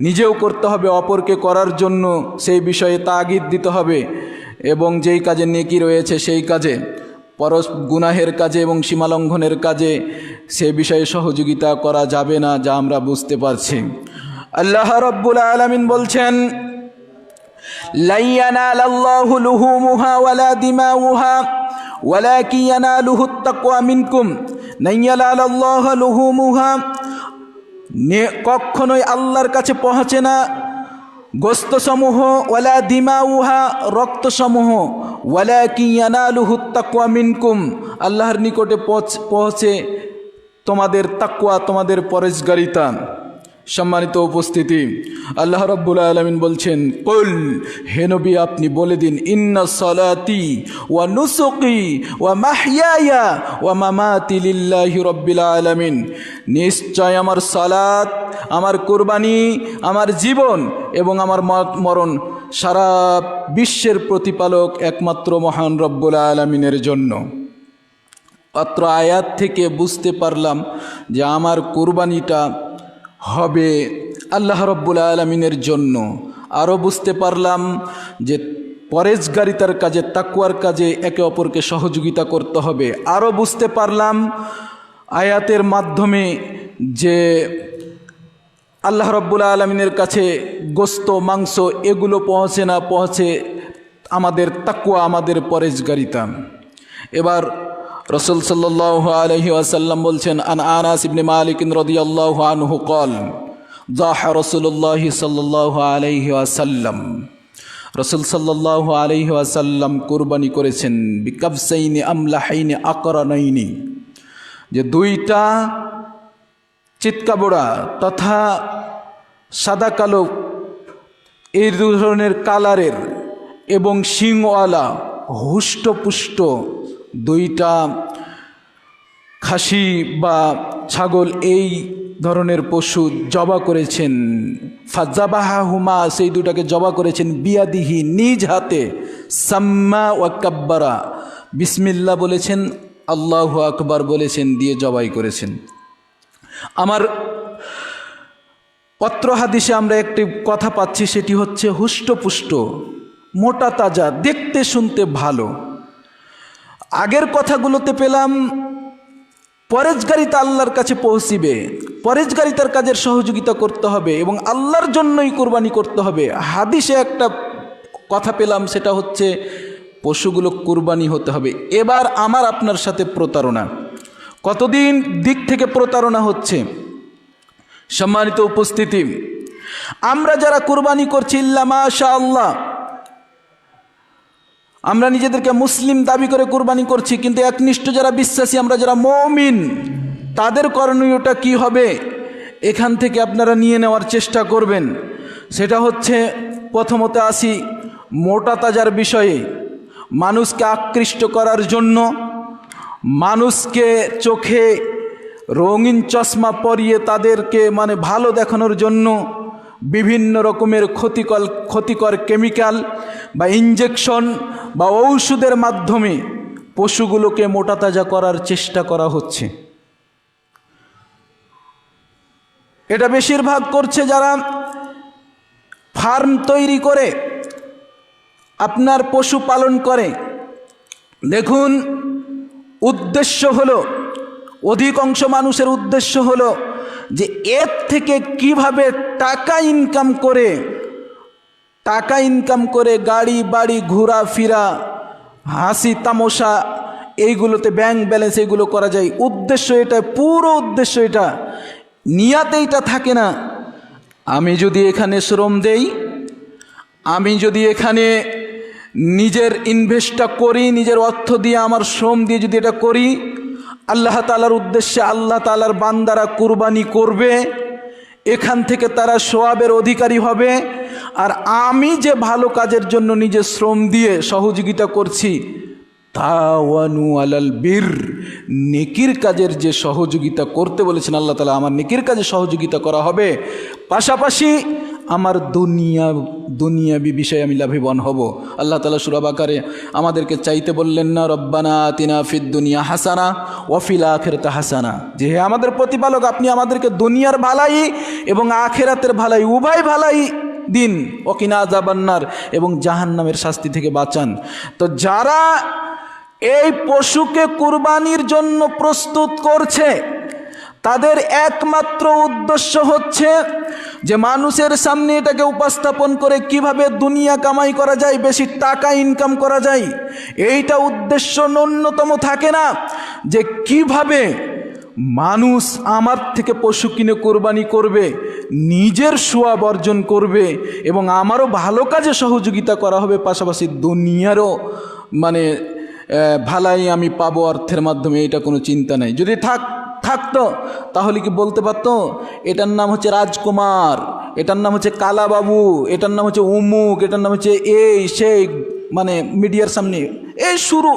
নিজেও করতে হবে, অপরকে করার জন্য সেই বিষয়ে তাগিদ দিতে হবে। এবং যেই কাজে নেকি রয়েছে সেই কাজে, গুনাহের কাজে এবং সীমালঙ্ঘনের কাজে সে বিষয়ে সহযোগিতা করা যাবে না, যা আমরা বুঝতে পারছি। আল্লাহ রাব্বুল আলামিন বলছেন, লা ইয়ানালাল্লাহু লুহুমুহা ওয়ালা দিমাউহা ওয়ালাকিন ইয়ানালুহুত তাকওয়া মিনকুম লা ইয়ানালাল্লাহু লুহুমুহা, কখনোই আল্লাহর কাছে পৌঁছে না গোস্তসমূহ, ওয়ালা দিমাউহা রক্তসমূহ, ওয়ালাকিন ইয়ানালুহুত তাকওয়া মিনকুম আল্লাহর নিকটে পৌঁছে তোমাদের তাকওয়া, তোমাদের পরহেজগারিতা। সম্মানিত উপস্থিতি, আল্লাহ রাব্বুল আলামিন বলছেন, কুল হে নবী আপনি বলে দিন, ইন্না সলাতি ওয়া নুসুকি ওয়া মাহইয়ায়া ওয়া মামাতি লিল্লাহি রাব্বিল আলামিন, নিশ্চয় আমার সালাত, আমার কুরবানি, আমার জীবন এবং আমার মরণ সারা বিশ্বের প্রতিপালক একমাত্র মহান রব্বুল আলামিনের জন্য। অত্র আয়াত থেকে বুঝতে পারলাম যে আমার কুরবানিটা হবে আল্লাহ রব্বুল আলামিনের জন্য। আরও বুঝতে পারলাম যে পরহেজগারিতার কাজে, তাকওয়ার কাজে একে অপরকে সহযোগিতা করতে হবে। আরও বুঝতে পারলাম আয়াতের মাধ্যমে যে আল্লাহ রব্বুল আলামিনের কাছে গোস্ত, মাংস এগুলো পৌঁছে না, পৌঁছে আমাদের তাকওয়া, আমাদের পরহেজগারিতা। এবার রাসূল সাল্লাল্লাহু আলাইহি ওয়াসাল্লাম বলছেন, আন আনাস ইবনে মালিক রাদিয়াল্লাহু আনহু قال ضحى رسول الله সাল্লাল্লাহু আলাইহি ওয়াসাল্লাম, রাসূল সাল্লাল্লাহু আলাইহি ওয়াসাল্লাম কুরবানি করেছেন বিকাবসাইনি আমলাহাইনি আকরানাইনি, যে দুইটা চিৎকাবোড়া তথা সাদা কালো এই ধরনের কালারের এবং শিংওয়ালা হুষ্টপুষ্ট দুইটা খাসি বা ছাগল এই ধরনের পশু জবা করেছেন। ফাজাবাহুমা, সেই দুটাকে জবা করেছেন বিয়াদিহি, নিজ হাতে, সাম্মা ওয়া কাব্বারা, বিসমিল্লাহ বলেছেন, আল্লাহু আকবার বলেছেন, দিয়ে জবাই করেছেন। আমার পত্র হাদিসে আমরা একটি কথা পাচ্ছি, সেটি হচ্ছে হুষ্টপুষ্ট, মোটা তাজা, দেখতে শুনতে ভালো। আগের কথাগুলোতে পেলাম পরহেজগারিতা আল্লাহর কাছে পৌঁছিবে, পরহেজগারিতার কাজের সহযোগিতা করতে হবে এবং আল্লাহর জন্যই কুরবানি করতে হবে। হাদিসে একটা কথা পেলাম, সেটা হচ্ছে পশুগুলো কুরবানি হতে হবে। এবার আমার আপনার সাথে প্রতারণা, কতদিন দিক থেকে প্রতারণা হচ্ছে। সম্মানিত উপস্থিতি, আমরা যারা কুরবানি করছি, ইল্লা মাশাআল্লাহ, আমরা নিজেদেরকে মুসলিম দাবি করে কুরবানি করছি, কিন্তু একনিষ্ঠ যারা বিশ্বাসী, আমরা যারা মুমিন, তাদের করণীয়টা কি হবে এখান থেকে আপনারা নিয়ে নেওয়ার চেষ্টা করবেন। সেটা হচ্ছে, প্রথমত আসি মোটা তাজার বিষয়ে। মানুষকে আকৃষ্ট করার জন্য, মানুষকে চোখে রঙিন চশমা পরিয়ে তাদেরকে ভালো দেখানোর জন্য বিভিন্ন রকমের ক্ষতিকর কেমিক্যাল বা ইনজেকশন বা ঔষধের মাধ্যমে পশুগুলোকে মোটা তাজা করার চেষ্টা করা হচ্ছে। এটা বেশিরভাগ করছে যারা ফার্ম তৈরি করে আপনার পশু পালন করে। দেখুন, উদ্দেশ্য হলো, অধিকাংশ মানুষের উদ্দেশ্য হলো যে এর থেকে কিভাবে টাকা ইনকাম করে গাড়ি বাড়ি ঘোরাফেরা, হাসি তামাশা, এইগুলোতে ব্যাংক ব্যালেন্স এগুলো করা যায়। উদ্দেশ্য এটা, পুরো উদ্দেশ্য এটা, নিয়াতে এটা থাকে না। আমি যদি এখানে শ্রম দেই, আমি যদি এখানে নিজের ইনভেস্টটা করি, নিজের অর্থ দিয়ে, আমার শ্রম দিয়ে যদি এটা করি, আল্লাহ তাআলার উদ্দেশ্যে আল্লাহ তাআলার বান্দারা কুরবানি করবে, এখান থেকে তারা সওয়াবের অধিকারী হবে। আর আমি যে ভালো কাজের জন্য নিজে শ্রম দিয়ে সহযোগিতা করছি, তাওয়ানু আলাল বীর, নেকির কাজের যে সহযোগিতা করতে বলেছেন আল্লাহ তাআলা, আমার নেকির কাজে সহযোগিতা করা হবে। পাশাপাশি আমার দুনিয়াবি বিষয়ে আমি লাভবান হব। আল্লাহ তাআলা সূরা বাকারে আমাদেরকে চাইতে বললেন না, রব্বানা আতিনা ফিদ দুনিয়া হাসানা ওয়া ফিল আখিরাতি হাসানা, যে হে আমাদের প্রতিপালক, আপনি আমাদেরকে দুনিয়ার ভালাই এবং আখিরাতের ভালাই, উভয় ভালাই দিন, ওয়াকিনা আযাবান্নার, এবং জাহান্নামের শাস্তি থেকে বাঁচান। তো যারা এই পশুকে কুরবানির জন্য প্রস্তুত করছে, তাদের একমাত্র উদ্দেশ্য হচ্ছে যে মানুষের সামনে এটাকে উপস্থাপন করে কিভাবে দুনিয়া কামাই করা যায়, বেশি টাকা ইনকাম করা যায়। এইটা উদ্দেশ্য ন্যূনতম থাকে না যে কিভাবে মানুষ আমার থেকে পশু কিনে কোরবানি করবে, নিজের সোয়াব অর্জন করবে এবং আমারও ভালো কাজে সহযোগিতা করা হবে, পাশাপাশি দুনিয়ারও মানে ভালাই আমি পাবো অর্থের মাধ্যমে। এটা কোনো চিন্তা নাই। যদি থাকতো তাহলে কি বলতে পারতো এটার নাম হচ্ছে রাজকুমার, এটার নাম হচ্ছে কালাবাবু, এটার নাম হচ্ছে উমুক, এটার নাম হচ্ছে এই সেই, মানে মিডিয়ার সামনে এই শুরু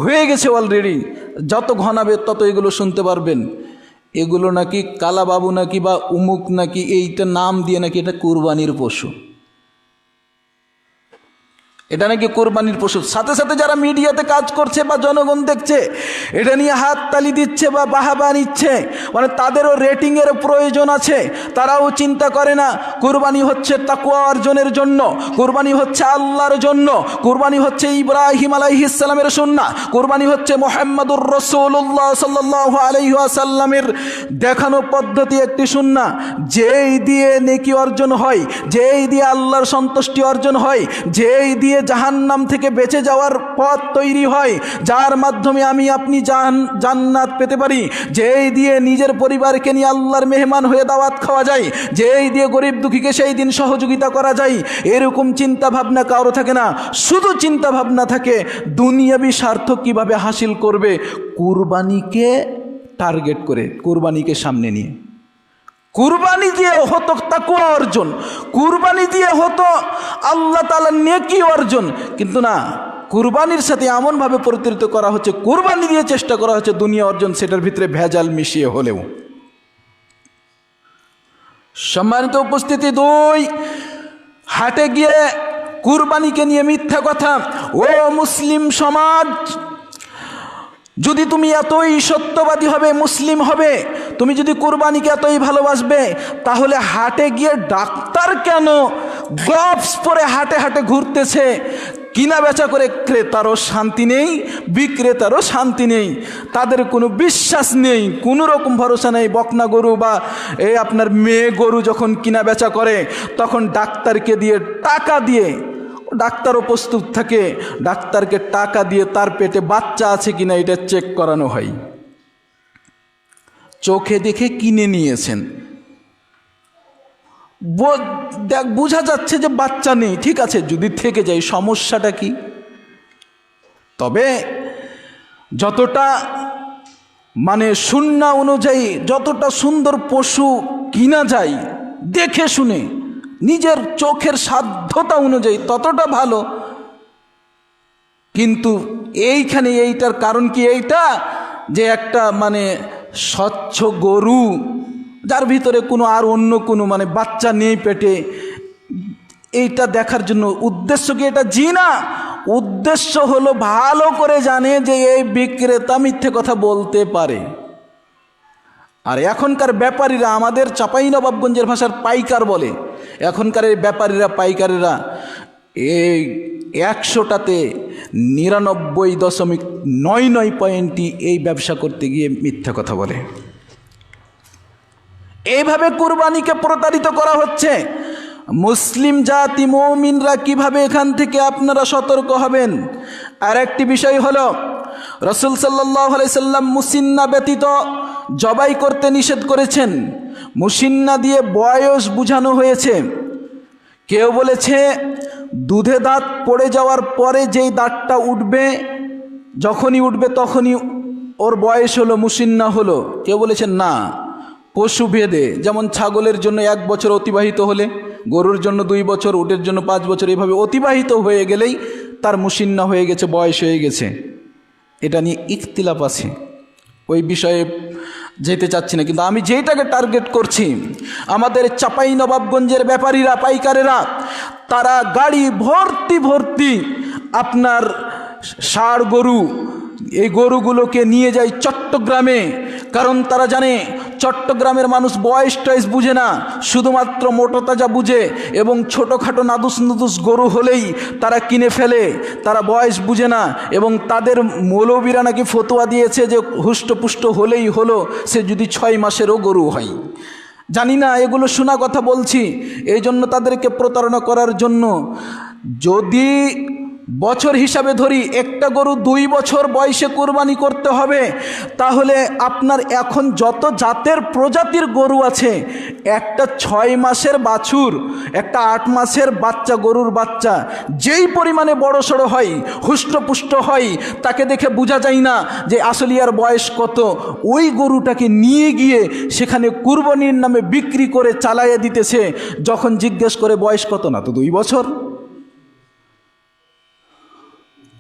হয়ে গেছে অলরেডি। যত ঘনাবে তত এগুলো শুনতে পারবেন। এগুলো নাকি কালাবাবু নাকি বা উমুক নাকি এইটা নাম দিয়ে নাকি এটা কুরবানির পশু, এটা নাকি কোরবানির পশু। সাথে সাথে যারা মিডিয়াতে কাজ করছে বা জনগণ দেখছে, এটা নিয়ে হাততালি দিচ্ছে বা বাহাবা নিচ্ছে, মানে তাদেরও রেটিংয়ের প্রয়োজন আছে। তারাও চিন্তা করে না কোরবানি হচ্ছে তাকওয়া অর্জনের জন্য, কোরবানি হচ্ছে আল্লাহর জন্য, কোরবানি হচ্ছে ইব্রাহিম আলাইহিস সালামের সুন্নাহ, কোরবানি হচ্ছে মুহাম্মাদুর রাসূলুল্লাহ সাল্লাল্লাহু আলাইহি ওয়াসাল্লামের দেখানো পদ্ধতি, একটি সুন্নাহ, যেই দিয়ে নেকি অর্জন হয়, যেই দিয়ে আল্লাহর সন্তুষ্টি অর্জন হয়, যেই দিয়ে জাহান্নাম থেকে বেঁচে যাওয়ার পথ তৈরি হয়, যার মাধ্যমে আমি আপনি জান্নাত পেতে পারি, যেই দিয়ে নিজের পরিবারকে নিয়ে আল্লাহর মেহমান হয়ে দাওয়াত খাওয়া যায়, যেই দিয়ে গরিব দুঃখীকে সেই দিন সহযোগিতা করা যায়। এরকম চিন্তা ভাবনা কারো থাকে না। শুধু চিন্তা ভাবনা থাকে দুনিয়াবি স্বার্থ কিভাবে হাসিল করবে, কুরবানিকে টার্গেট করে, কুরবানিকে সামনে নিয়ে। কুরবানি দিয়ে হতো তাকওয়া অর্জন, কুরবানি দিয়ে হতো আল্লাহ তাআলার নেকি অর্জন, কিন্তু না, কুরবানির সাথে এমনভাবে পরিচালিত করা হচ্ছে, কুরবানি দিয়ে চেষ্টা করা হচ্ছে দুনিয়া অর্জন, সেটার ভিতরে ভেজাল মিশিয়ে হলেও। সম্মানিত উপস্থিতি, দুই, হাটে গিয়ে কুরবানিকে নিয়ে মিথ্যা কথা। ও মুসলিম সমাজ, যদি তুমি এতই সত্যবাদী হবে, মুসলিম হবে, তুমি যদি কুরবানিকে এতই ভালোবাসবে, তাহলে হাটে গিয়ে ডাক্তার কেন গ্লাভস পরে হাটে হাটে ঘুরতেছে? কিনা বেচা করে ক্রেতারও শান্তি নেই, বিক্রেতারও শান্তি নেই, তাদের কোনো বিশ্বাস নেই, কোনো রকম ভরসা নেই। বকনা গরু বা এই আপনার মেয়ে গরু যখন কিনা বেচা করে, তখন ডাক্তারকে দিয়ে টাকা দিয়ে, ডাক্তারও প্রস্তুত থাকে, ডাক্তারকে টাকা দিয়ে তার পেটে বাচ্চা আছে কিনা এটা চেক করানো হয়। চোখে দেখে কিনে নিয়েছেন, বোঝা যাচ্ছে যে বাচ্চা নেই, ঠিক আছে, যদি থেকে যায় সমস্যাটা কি? তবে যতটা মানে সুন্নাহ অনুযায়ী যতটা সুন্দর পশু কিনা যায় দেখে শুনে নিজের চোখের সাধ্যতা অনুযায়ী ততটা ভালো। কিন্তু এইখানে এইটার কারণ কি? এইটা যে একটা মানে স্বচ্ছ গরু, যার ভিতরে কোনো আর অন্য কোনো মানে বাচ্চা নেই পেটে, এইটা দেখার জন্য উদ্দেশ্য কি? এটা জিনা। উদ্দেশ্য হলো ভালো করে জানে যে এই বিক্রেতা মিথ্যে কথা বলতে পারে। আর এখনকার ব্যাপারীরা, আমাদের চাঁপাইনবাবগঞ্জের ভাষার পাইকার বলে, এখনকার এই ব্যাপারীরা পাইকারেরা এই 100টাতে 99.99% এই ব্যবসা করতে গিয়ে মিথ্যা কথা বলে। এইভাবে কুরবানিকে প্রতারিত করা হচ্ছে। মুসলিম জাতি মুমিনরা কিভাবে এখান থেকে আপনারা সতর্ক হবেন? আর একটি বিষয় হলো, রাসূল সাল্লাল্লাহু আলাইহি সাল্লাম মুসিন্না ব্যতীত জবাই করতে নিষেধ করেছেন। মুসিন্না দিয়ে বয়স বুঝানো হয়েছে। কেউ বলেছে দুধে দাঁত পড়ে যাওয়ার পরে যেই দাঁতটা উঠবে, যখনই উঠবে তখনই ওর বয়স হলো, মুসিন্না হলো। কেউ বলেছেন না, পশু ভেদে, যেমন ছাগলের জন্য 1 বছর অতিবাহিত হলে, গরুর জন্য 2 বছর, উটের জন্য 5 বছর, এভাবে অতিবাহিত হয়ে গেলেই তার মুসিন্না হয়ে গেছে, বয়স হয়ে গেছে। এটা নিয়ে ইখতিলাফ আছে, ওই বিষয়ে যেতে চাচ্ছি না। কিন্তু আমি যেটাকে টার্গেট করছি, আমাদের চাঁপাইনবাবগঞ্জের ব্যাপারীরা, পাইকারেরা, তারা গাড়ি ভর্তি ভর্তি আপনার ষাঁড় গরু, এই গরুগুলোকে নিয়ে যায় চট্টগ্রামে। কারণ তারা জানে চট্টগ্রামের মানুষ বয়স টয়স বুঝে না, শুধুমাত্র মোটা তাজা বুঝে, এবং ছোটোখাটো নাদুস নুদুস গরু হলেই তারা কিনে ফেলে, তারা বয়স বুঝে না। এবং তাদের মৌলবীরা নাকি ফতোয়া দিয়েছে যে হুষ্টপুষ্ট হলেই হলো, সে যদি 6 মাসেরও গরু হয়। জানি না, এগুলো শোনা কথা বলছি, এই জন্য তাদেরকে প্রতারণা করার জন্য। যদি বছর হিসাবে ধরি, একটা গরু 2 বছর বয়সে কোরবানি করতে হবে, তাহলে আপনার এখন যত জাতের প্রজাতির গরু আছে, একটা 6 মাসের বাছুর, একটা 8 মাসের বাচ্চা, গরুর বাচ্চা যেই পরিমাণে বড় সড়ো হয়, হুষ্টপুষ্ট হয়, তাকে দেখে বোঝা যায় না যে আসলে আর বয়স কত। ওই গরুটাকে নিয়ে গিয়ে সেখানে কুরবানির নামে বিক্রি করে চালাইয়ে দিতেছে। যখন জিজ্ঞেস করে বয়স কত, না তো 2 বছর।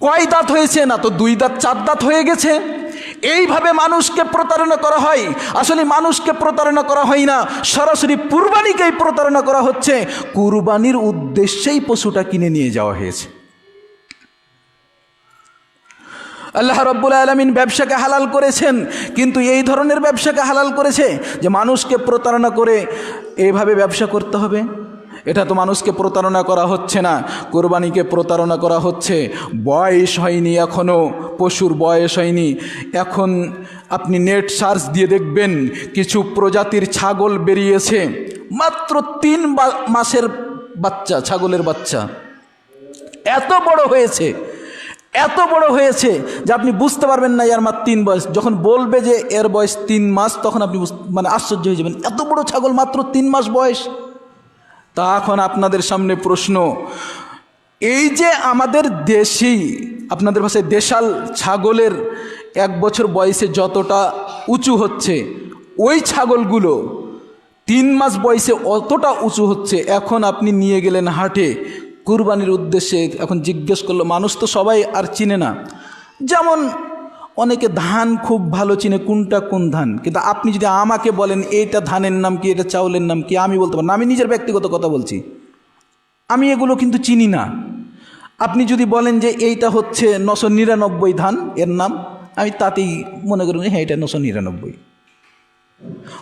কয় দাঁত হয়েছে, না তো 2 দাঁত 4 দাঁত হয়ে গেছে। এইভাবে মানুষকে প্রতারণা করা হয়। আসলে মানুষকে প্রতারণা করা হয় না, সরাসরি কুরবানিকেই প্রতারণা করা হচ্ছে। কুরবানির উদ্দেশ্যেই পশুটা কিনে নিয়ে যাওয়া হয়েছে। আল্লাহ রাব্বুল আলামিন ব্যবসাকে হালাল করেছেন, কিন্তু এই ধরনের ব্যবসাকে হালাল করেছে যে মানুষকে প্রতারণা করে এইভাবে ব্যবসা করতে হবে। এটা তো মানুষকে প্রতারণা করা হচ্ছে না, কোরবানিকে প্রতারণা করা হচ্ছে। বয়স হয়নি এখনও, পশুর বয়স হয়নি। এখন আপনি নেট সার্চ দিয়ে দেখবেন, কিছু প্রজাতির ছাগল বেরিয়েছে, মাত্র 3 মাসের বাচ্চা, ছাগলের বাচ্চা এত বড় হয়েছে, এত বড় হয়েছে যে আপনি বুঝতে পারবেন না এর মাত্র 3 বয়স। যখন বলবে যে এর বয়স 3 মাস, তখন আপনি আশ্চর্য হয়ে যাবেন, এত বড় ছাগল মাত্র 3 মাস বয়স। তা এখন আপনাদের সামনে প্রশ্ন, এই যে আমাদের দেশি, আপনাদের ভাষায় দেশাল ছাগলের 1 বছর বয়সে যতটা উঁচু হচ্ছে, ওই ছাগলগুলো 3 মাস বয়সে অতটা উঁচু হচ্ছে। এখন আপনি নিয়ে গেলেন হাটে কুরবানির উদ্দেশ্যে। এখন জিজ্ঞেস করলো, মানুষ তো সবাই আর চিনে না। যেমন অনেকে ধান খুব ভালো চিনে, কোনটা কোন ধান, কিন্তু আপনি যদি আমাকে বলেন এইটা ধানের নাম কি, এটা চাউলের নাম কি, আমি বলতে পারি না। আমি নিজের ব্যক্তিগত কথা বলছি, আমি এগুলো কিন্তু চিনি না। আপনি যদি বলেন যে এইটা হচ্ছে 999 ধান, এর নাম, আমি তাতেই মনে করি হ্যাঁ এটা 999,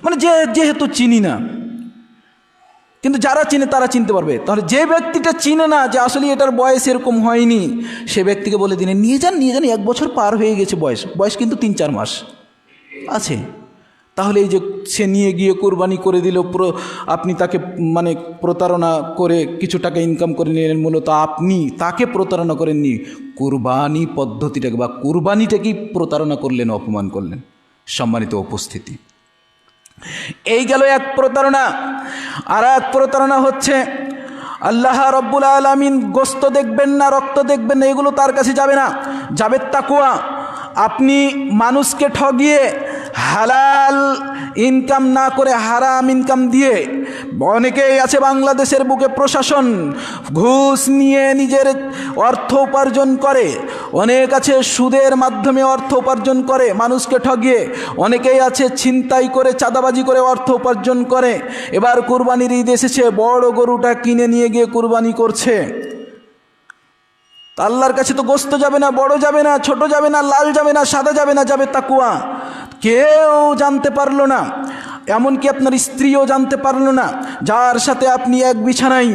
মানে যেহেতু চিনি না। কিন্তু যারা চিনে তারা চিনতে পারবে। তাহলে যে ব্যক্তিটা চিনে না যে আসলে এটার বয়স এরকম হয়নি, সে ব্যক্তিকে বলে দিনে নিয়ে যান 1 বছর পার হয়ে গেছে, বয়স কিন্তু 3-4 মাস আছে। তাহলে এই যে সে নিয়ে গিয়ে কোরবানি করে দিল, আপনি তাকে মানে প্রতারণা করে কিছু টাকা ইনকাম করে নিলেন। মূলত আপনি তাকে প্রতারণা করেননি, কোরবানি পদ্ধতিটাকে বা কোরবানিটাকেই প্রতারণা করলেন, অপমান করলেন। সম্মানিত উপস্থিতি, এই গেল এক প্রতারণা। আর এক প্রতারণা হচ্ছে, আল্লাহ রাব্বুল আলামিন গোস্ত দেখবেন না, রক্ত দেখবেন না, এগুলো তার কাছে যাবে না, যাবে তাকওয়া। আপনি মানুষকে ঠগিয়ে হালাল ইনকাম না করে হারাম ইনকাম দিয়ে, অনেকেই আছে বাংলাদেশের বুকে প্রশাসন ঘুষ নিয়ে নিজের অর্থ উপার্জন করে, অনেক আছে সুদের মাধ্যমে অর্থ উপার্জন করে মানুষকে ঠগিয়ে, অনেকেই আছে ছিনতাই করে চাঁদাবাজি করে অর্থ উপার্জন করে। এবার কুরবানির ঈদ এসেছে, বড় গরুটা কিনে নিয়ে গিয়ে কুরবানি করছে। আল্লাহর কাছে তো গোস্ত যাবে না, বড় যাবে না, ছোট যাবে না, লাল যাবে না, সাদা যাবে না, যাবে তাকওয়া। কেউ জানতে পারলো না, এমনকি আপনার স্ত্রীও জানতে পারলো না। যার সাথে আপনি এক বিছানায়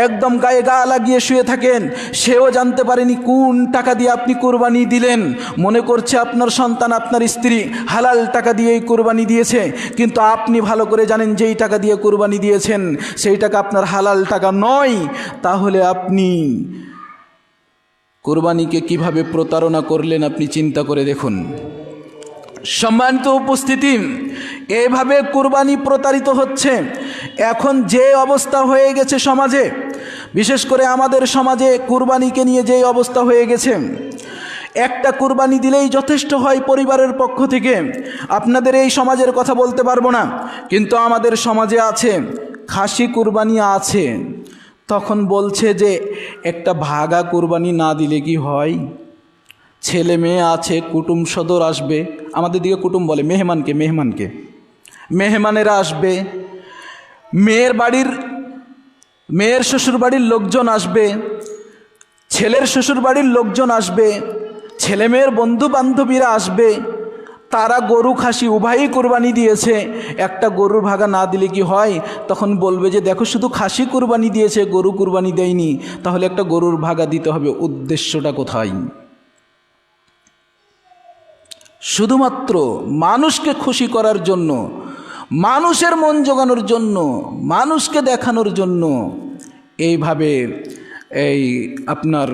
একদম গায়ে গা লাগিয়ে শুয়ে থাকেন, সেও জানতে পারেনি কোন টাকা দিয়ে আপনি কোরবানি দিলেন। মনে করছে আপনার সন্তান, আপনার স্ত্রী হালাল টাকা দিয়েই কোরবানি দিয়েছে, কিন্তু আপনি ভালো করে জানেন যেই টাকা দিয়ে কোরবানি দিয়েছেন সেই টাকা আপনার হালাল টাকা নয়। তাহলে আপনি কোরবানিকে কিভাবে প্রতারণা করলেন আপনি চিন্তা করে দেখুন। সম্মানিত উপস্থিতি, এভাবে কুরবানি প্রতারিত হচ্ছে। এখন যে অবস্থা হয়ে গেছে সমাজে, বিশেষ করে আমাদের সমাজে কুরবানিকে নিয়ে যে অবস্থা হয়ে গেছে, একটা কুরবানি দিলেই যথেষ্ট হয় পরিবারের পক্ষ থেকে। আপনাদের এই সমাজের কথা বলতে পারবো না, কিন্তু আমাদের সমাজে আছে খাসি কুরবানি আছে। তখন বলছে যে একটা ভাগা কুরবানি না দিলে কি হয়, ছেলে মেয়ে আছে, কুটুম সদর আসবে, আমাদের দিকে কুটুম বলে মেহমানকে, মেহমানেরা আসবে, মেয়ের শ্বশুর বাড়ির লোকজন আসবে, ছেলের শ্বশুর বাড়ির লোকজন আসবে, ছেলে মেয়ের বন্ধু বান্ধবীরা আসবে, তারা গরু খাসি উভয়ই কোরবানি দিয়েছে, একটা গরুর ভাগা না দিলে কি হয়? তখন বলবে যে দেখো শুধু খাসি কোরবানি দিয়েছে, গরু কোরবানি দেয়নি, তাহলে একটা গরুর ভাগা দিতে হবে। উদ্দেশ্যটা কোথায়? শুধুমাত্র মানুষকে খুশি করার জন্য, মানুষের মন জোগানোর জন্য, মানুষকে দেখানোর জন্য এইভাবে এই আপনার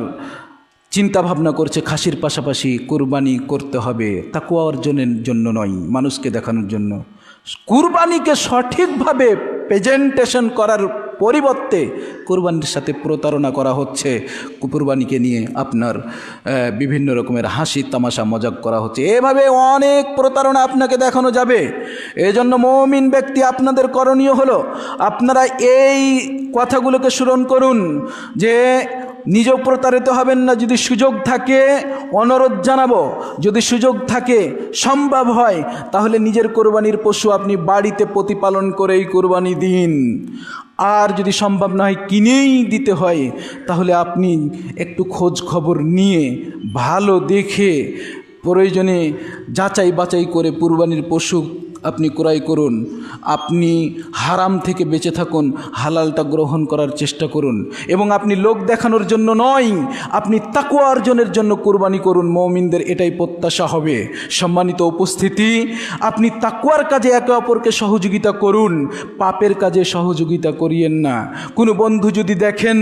চিন্তা ভাবনা করছে খাসির পাশাপাশি কুরবানি করতে হবে, তাকওয়া অর্জনের জন্য নয়, মানুষকে দেখানোর জন্য। কুরবানিকে সঠিকভাবে প্রেজেন্টেশন করার পরিবর্তে কুরবানির সাথে প্রতারণা করা হচ্ছে। কুরবানিকে নিয়ে আপনার বিভিন্ন রকমের হাসি তামাশা মজাক করা হচ্ছে। এভাবে অনেক প্রতারণা আপনাকে দেখানো যাবে। এজন্য মুমিন ব্যক্তি আপনাদের করণীয় হলো আপনারা এই কথাগুলোকে স্মরণ করুন যে নিজেও প্রতারিত হবেন না। যদি সুযোগ থাকে, অনুরোধ জানাবো, যদি সুযোগ থাকে, সম্ভব হয়, তাহলে নিজের কোরবানির পশু আপনি বাড়িতে প্রতিপালন করেই কোরবানি দিন। আর যদি সম্ভব না হয়, কিনেই দিতে হয়, তাহলে আপনি একটু খোঁজ খবর নিয়ে ভালো দেখে প্রয়োজনে যাচাই বাছাই করে কোরবানির পশু আপনি ক্রয় করুন। আপনি হারাম থেকে বেঁচে থাকুন, হালালটা গ্রহণ করার চেষ্টা করুন। এবং আপনি লোক দেখানোর জন্য নয়, আপনি তাকওয়া অর্জনের জন্য কোরবানি করুন। মুমিনদের এটাই প্রত্যাশা হবে। সম্মানিত উপস্থিতি, আপনি তাকওয়ার কাজে একে অপরকে সহযোগিতা করুন, পাপের কাজে সহযোগিতা করিয়েন না। কোনো বন্ধু যদি দেখেন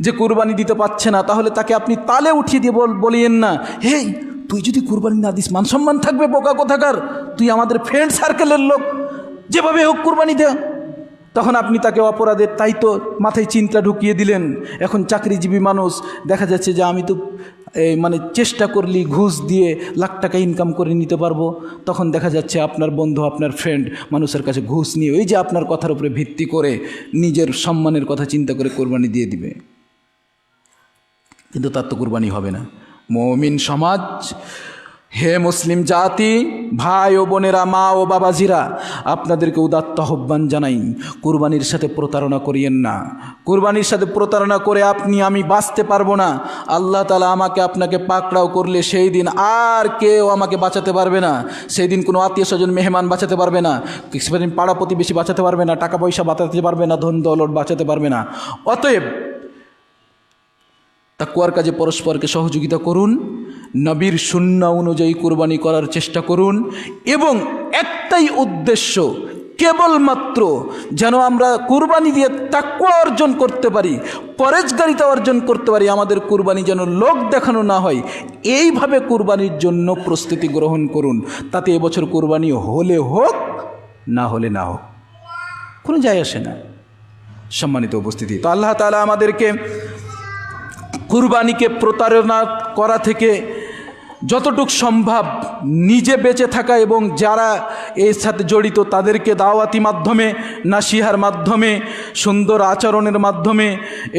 যে কোরবানি দিতে পারছে না, তাহলে তাকে আপনি তালে উঠিয়ে দিয়ে বলিয়েন না, হেই তুই যদি কুরবানি না দিস মান সম্মান থাকবে, বোকা কোথাকার, তুই আমাদের ফ্রেন্ড সার্কেলের লোক, যেভাবে হোক কুরবানি দে। তখন আপনি তাকে অপরাধের তাই তো মাথায় চিন্তা ঢুকিয়ে দিলেন। এখন চাকরিজীবী মানুষ, দেখা যাচ্ছে যে আমি তো মানে চেষ্টা করলি ঘুষ দিয়ে লাখ টাকা ইনকাম করে নিতে পারবো। তখন দেখা যাচ্ছে আপনার বন্ধু, আপনার ফ্রেন্ড মানুষের কাছে ঘুষ নিয়ে ওই যে আপনার কথার উপরে ভিত্তি করে নিজের সম্মানের কথা চিন্তা করে কোরবানি দিয়ে দিবে, কিন্তু তার তো কোরবানি হবে না। মুমিন সমাজ, হে মুসলিম জাতি, ভাই ও বোনেরা, মা ও বাবাজিরা, আপনাদেরকে উদাত্ত আহ্বান জানাই, কুরবানির সাথে প্রতারণা করিয়েন না। কুরবানির সাথে প্রতারণা করে আপনি আমি বাঁচতে পারবো না। আল্লাহ তাআলা আমাকে আপনাকে পাকড়াও করলে সেই দিন আর কেউ আমাকে বাঁচাতে পারবে না। সেই দিন কোনো আত্মীয় স্বজন মেহমান বাঁচাতে পারবে না, পাড়া প্রতিবেশী বাঁচাতে পারবে না, টাকা পয়সা বাঁচাতে পারবে না, ধন দৌলত বাঁচাতে পারবে না। অতএব তাকওয়ার কাজে পরস্পরকে সহযোগিতা করুন, নবীর সুন্নাহ অনুযায়ী কুরবানি করার চেষ্টা করুন, এবং একটাই উদ্দেশ্য, কেবলমাত্র যেন আমরা কুরবানি দিয়ে তাকওয়া অর্জন করতে পারি, পরেজগারিতা অর্জন করতে পারি। আমাদের কুরবানি যেন লোক দেখানো না হয়, এইভাবে কুরবানির জন্য প্রস্তুতি গ্রহণ করুন। তাতে এবছর কুরবানি হলে হোক, না হলে না হোক, কোনো যায় আসে না। সম্মানিত উপস্থিতি, তো আল্লাহ তাআলা আমাদেরকে কুরবানিকে প্রতারণা করা থেকে যতটুক সম্ভব নিজে বেঁচে থাকা এবং যারা এর সাথে জড়িত তাদেরকে দাওয়াতি মাধ্যমে, নাসিহার মাধ্যমে, সুন্দর আচরণের মাধ্যমে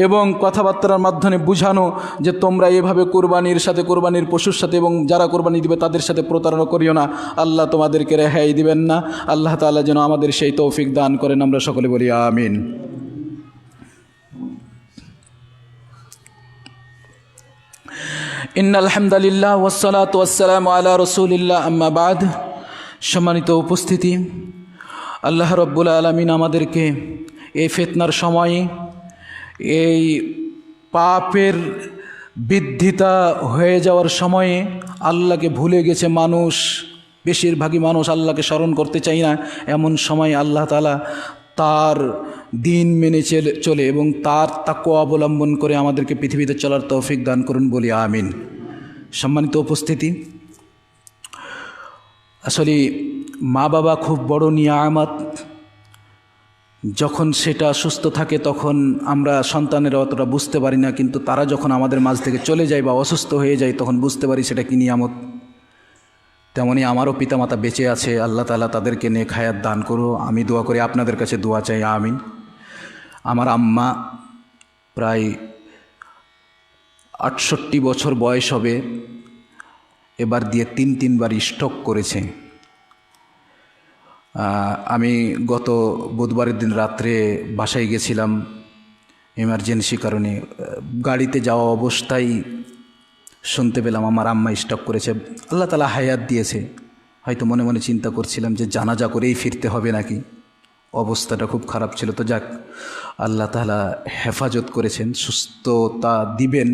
এবং কথাবার্তার মাধ্যমে বুঝানো যে তোমরা এভাবে কুরবানির সাথে, কুরবানির পশুর সাথে এবং যারা কুরবানি দিবে তাদের সাথে প্রতারণা করিও না। আল্লাহ তোমাদেরকে রেহাই দিবেন না। আল্লাহ তাআলা যেন আমাদের সেই তৌফিক দান করেন। আমরা সকলে বলি আমিন। ইন্নাল হামদুলিল্লাহ ওয়াসসালাতু ওয়াসসালামু আলা রাসূলিল্লাহ, আম্মা বাদ। সম্মানিত উপস্থিতি, আল্লাহ রাব্বুল আলামিন আমাদেরকে এই ফিতনার সময়ে, এই পাপের বৃদ্ধিতা হয়ে যাওয়ার সময়ে আল্লাহকে ভুলে গেছে মানুষ, বেশিরভাগই মানুষ আল্লাহকে স্মরণ করতে চাই না। এমন সময় আল্লাহ তাআলা তার দিন মেনে চলে এবং তার তাকওয়া অবলম্বন করে আমাদেরকে পৃথিবীতে চলার তৌফিক দান করুন, বলি আমিন। সম্মানিত উপস্থিতি, আসলে মা বাবা খুব বড় নিয়ামত। যখন সেটা সুস্থ থাকে তখন আমরা সন্তানেরা অতটা বুঝতে পারি না, কিন্তু তারা যখন আমাদের মাঝ থেকে চলে যায় বা অসুস্থ হয়ে যায় তখন বুঝতে পারি সেটা কি নিয়ামত। তেমনি আমারও পিতামাতা বেঁচে আছে, আল্লাহ তাআলা তাদেরকে নেক হায়াত দান করো। আমি দোয়া করি, আপনাদের কাছে দোয়া চাই, আমিন। আমার আম্মা প্রায় 68 বছর বয়স হবে, এবার দিয়ে তিনবার স্ট্রোক করেছে। আমি গত বুধবারের দিন রাত্রে বাসায় গেছিলাম এমার্জেন্সি কারণে। গাড়িতে যাওয়া অবস্থায় শুনতে পেলাম আমার আম্মা স্ট্রোক করেছে। আল্লাহ তাআলা হায়াত দিয়েছে। হয়তো মনে মনে চিন্তা করছিলাম যে জানাজা করেই ফিরতে হবে নাকি, অবস্থাটা খুব খারাপ ছিল। তো যাক, আল্লাহ তাআলা হেফাজত করেছেন, সুস্থতা দিবেন,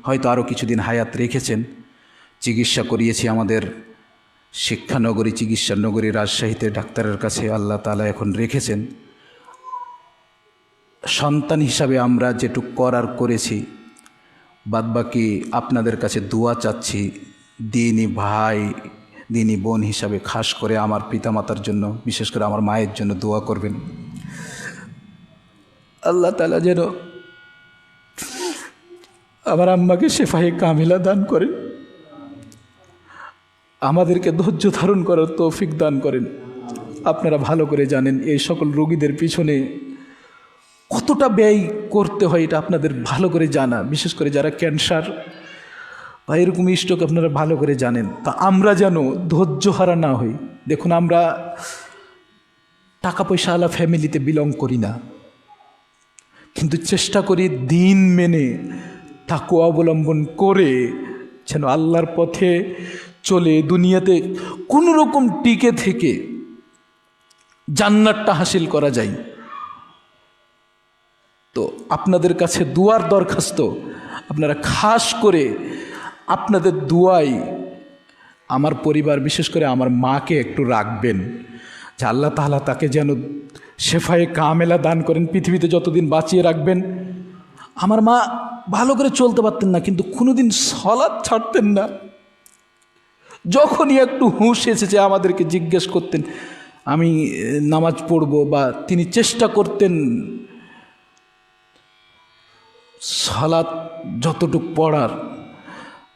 হয়তো আরও কিছুদিন হায়াত রেখেছেন। চিকিৎসা করিয়েছি আমাদের শিক্ষানগরী, চিকিৎসানগরী রাজশাহীতে ডাক্তারের কাছে আল্লাহ তাআলা এখন রেখেছেন। সন্তান হিসাবে আমরা যেটুকু করার করেছি, বাদবাকি আপনাদের কাছে দোয়া চাচ্ছি। দিনী ভাই, দিনী বোন হিসাবে খাস করে আমার পিতামাতার জন্য, বিশেষ করে আমার মায়ের জন্য দোয়া করবেন। আল্লাহ তাআলা যেন আমার আম্মাকে শেফায়ে কামিলা দান করেন, আমাদেরকে ধৈর্য ধারণ করার তৌফিক দান করেন। আপনারা ভালো করে জানেন এই সকল রোগীদের পিছনে কতটা ব্যয় করতে হয়, এটা আপনাদের ভালো করে জানা। বিশেষ করে যারা ক্যান্সার বা এরকম স্ট্রোক, আপনারা ভালো করে জানেন। তা আমরা যেন ধৈর্য হারা না হই। দেখুন, আমরা টাকা পয়সাওয়ালা ফ্যামিলিতে বিলং করি না, কিন্তু চেষ্টা করি দিন মেনে তাকওয়া অবলম্বন করে যেন আল্লাহর পথে চলে দুনিয়াতে কোনো রকম টিকে থেকে জান্নাতটা হাসিল করা যায়। তো আপনাদের কাছে দুয়ার দরখাস্ত, আপনারা খাস করে আপনাদের দুয়ায় আমার পরিবার, বিশেষ করে আমার মাকে একটু রাখবেন, যে আল্লাহ তাআলা তাকে যেন শেফায়ে কামেলা দান করেন, পৃথিবীতে যতদিন বাঁচিয়ে রাখবেন। আমার মা ভালো করে চলতে পারতেন না, কিন্তু কোনোদিন সালাত ছাড়তেন না। যখনই একটু হুঁশ এসেছে আমাদেরকে জিজ্ঞেস করতেন আমি নামাজ পড়ব, বা তিনি চেষ্টা করতেন সালাত যতটুকু পড়ার,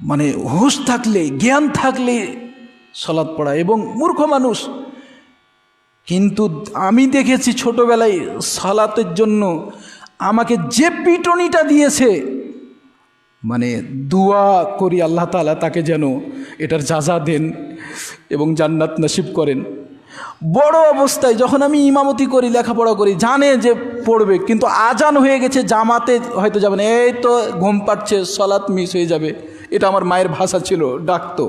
মানে হুঁশ থাকলে, জ্ঞান থাকলে সালাত পড়া। এবং মূর্খ মানুষ, কিন্তু আমি দেখেছি ছোটবেলায় সালাতের জন্য আমাকে যে পিটনিটা দিয়েছে, মানে দোয়া করি আল্লাহ তাআলা তাকে যেন এটার যাজা দেন এবং জান্নাত নসিব করেন। বড় অবস্থায় যখন আমি ইমামতি করি, লেখাপড়া করি, জানে যে পড়বে, কিন্তু আজান হয়ে গেছে, জামাতে হয়তো যাবে না, এই তো ঘুম পাচ্ছে, সালাত মিস হয়ে যাবে, এটা আমার মায়ের ভাষা ছিল, ডাকতো।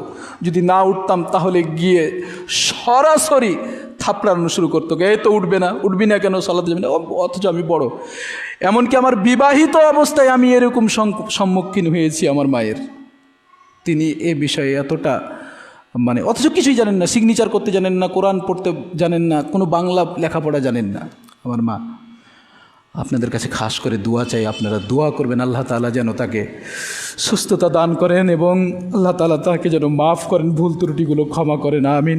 যদি না উঠতাম তাহলে গিয়ে সরাসরি থাপড়ানো শুরু করতো, এই তো উঠবি না কেন, সালাতে যাবে না, অথচ আমি বড়। এমনকি আমার বিবাহিত অবস্থায় আমি এরকম সম্মুখীন হয়েছি আমার মায়ের। তিনি এ বিষয়ে এতটা, মানে অথচ কিছুই জানেন না, সিগনেচার করতে জানেন না, কোরআন পড়তে জানেন না, কোনো বাংলা লেখাপড়া জানেন না আমার মা। আপনাদের কাছে খাস করে দোয়া চাই, আপনারা দোয়া করবেন আল্লাহ তাআলা যেন তাকে সুস্থতা দান করেন এবং আল্লাহ তাআলা তাকে যেন মাফ করেন, ভুল ত্রুটিগুলো ক্ষমা করেন, আমিন।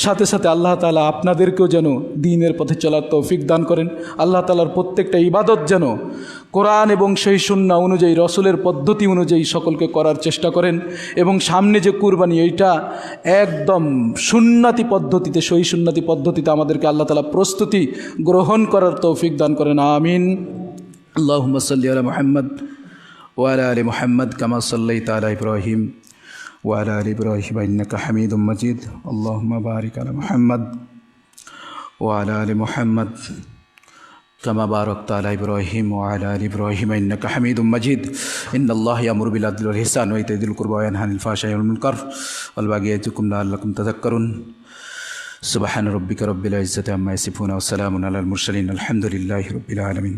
সাথে সাথে আল্লাহ তাআলা আপনাদেরকেও যেন দ্বীনের পথে চলার তৌফিক দান করেন। আল্লাহ তাআলার প্রত্যেকটা ইবাদত যেন কোরআন এবং সেই সুন্নাহ অনুযায়ী, রসুলের পদ্ধতি অনুযায়ী সকলকে করার চেষ্টা করেন। এবং সামনে যে কুরবানি, এইটা একদম সুন্নতি পদ্ধতিতে, সহি সুন্নতি পদ্ধতিতে আমাদেরকে আল্লাহ তাআলা প্রস্তুতি গ্রহণ করার তৌফিক দান করেন, আমিন। আল্লাহুম্মা সাল্লি আলা মুহাম্মদ ওয়া আলা আলি মুহাম্মদ কামা সাল্লাইতা আলা ইব্রাহিম ওয়া আলা আলি ইব্রাহিম ইন্নাকা হামিদুম মাজিদ। আল্লাহুম্মা বারিক আলা মুহাম্মদ ওয়া আলা আলি মুহাম্মদ كما باركت على إبراهيم وعلى آل إبراهيم إنك حميد مجيد. إن الله يأمر بالعدل والإحسان وإيتاء ذي القربى وينهى عن الفحشاء والمنكر والبغي يعظكم لعلكم تذكرون. سبحان ربك رب العزة عما يصفون وسلام على المرسلين الحمد لله رب العالمين.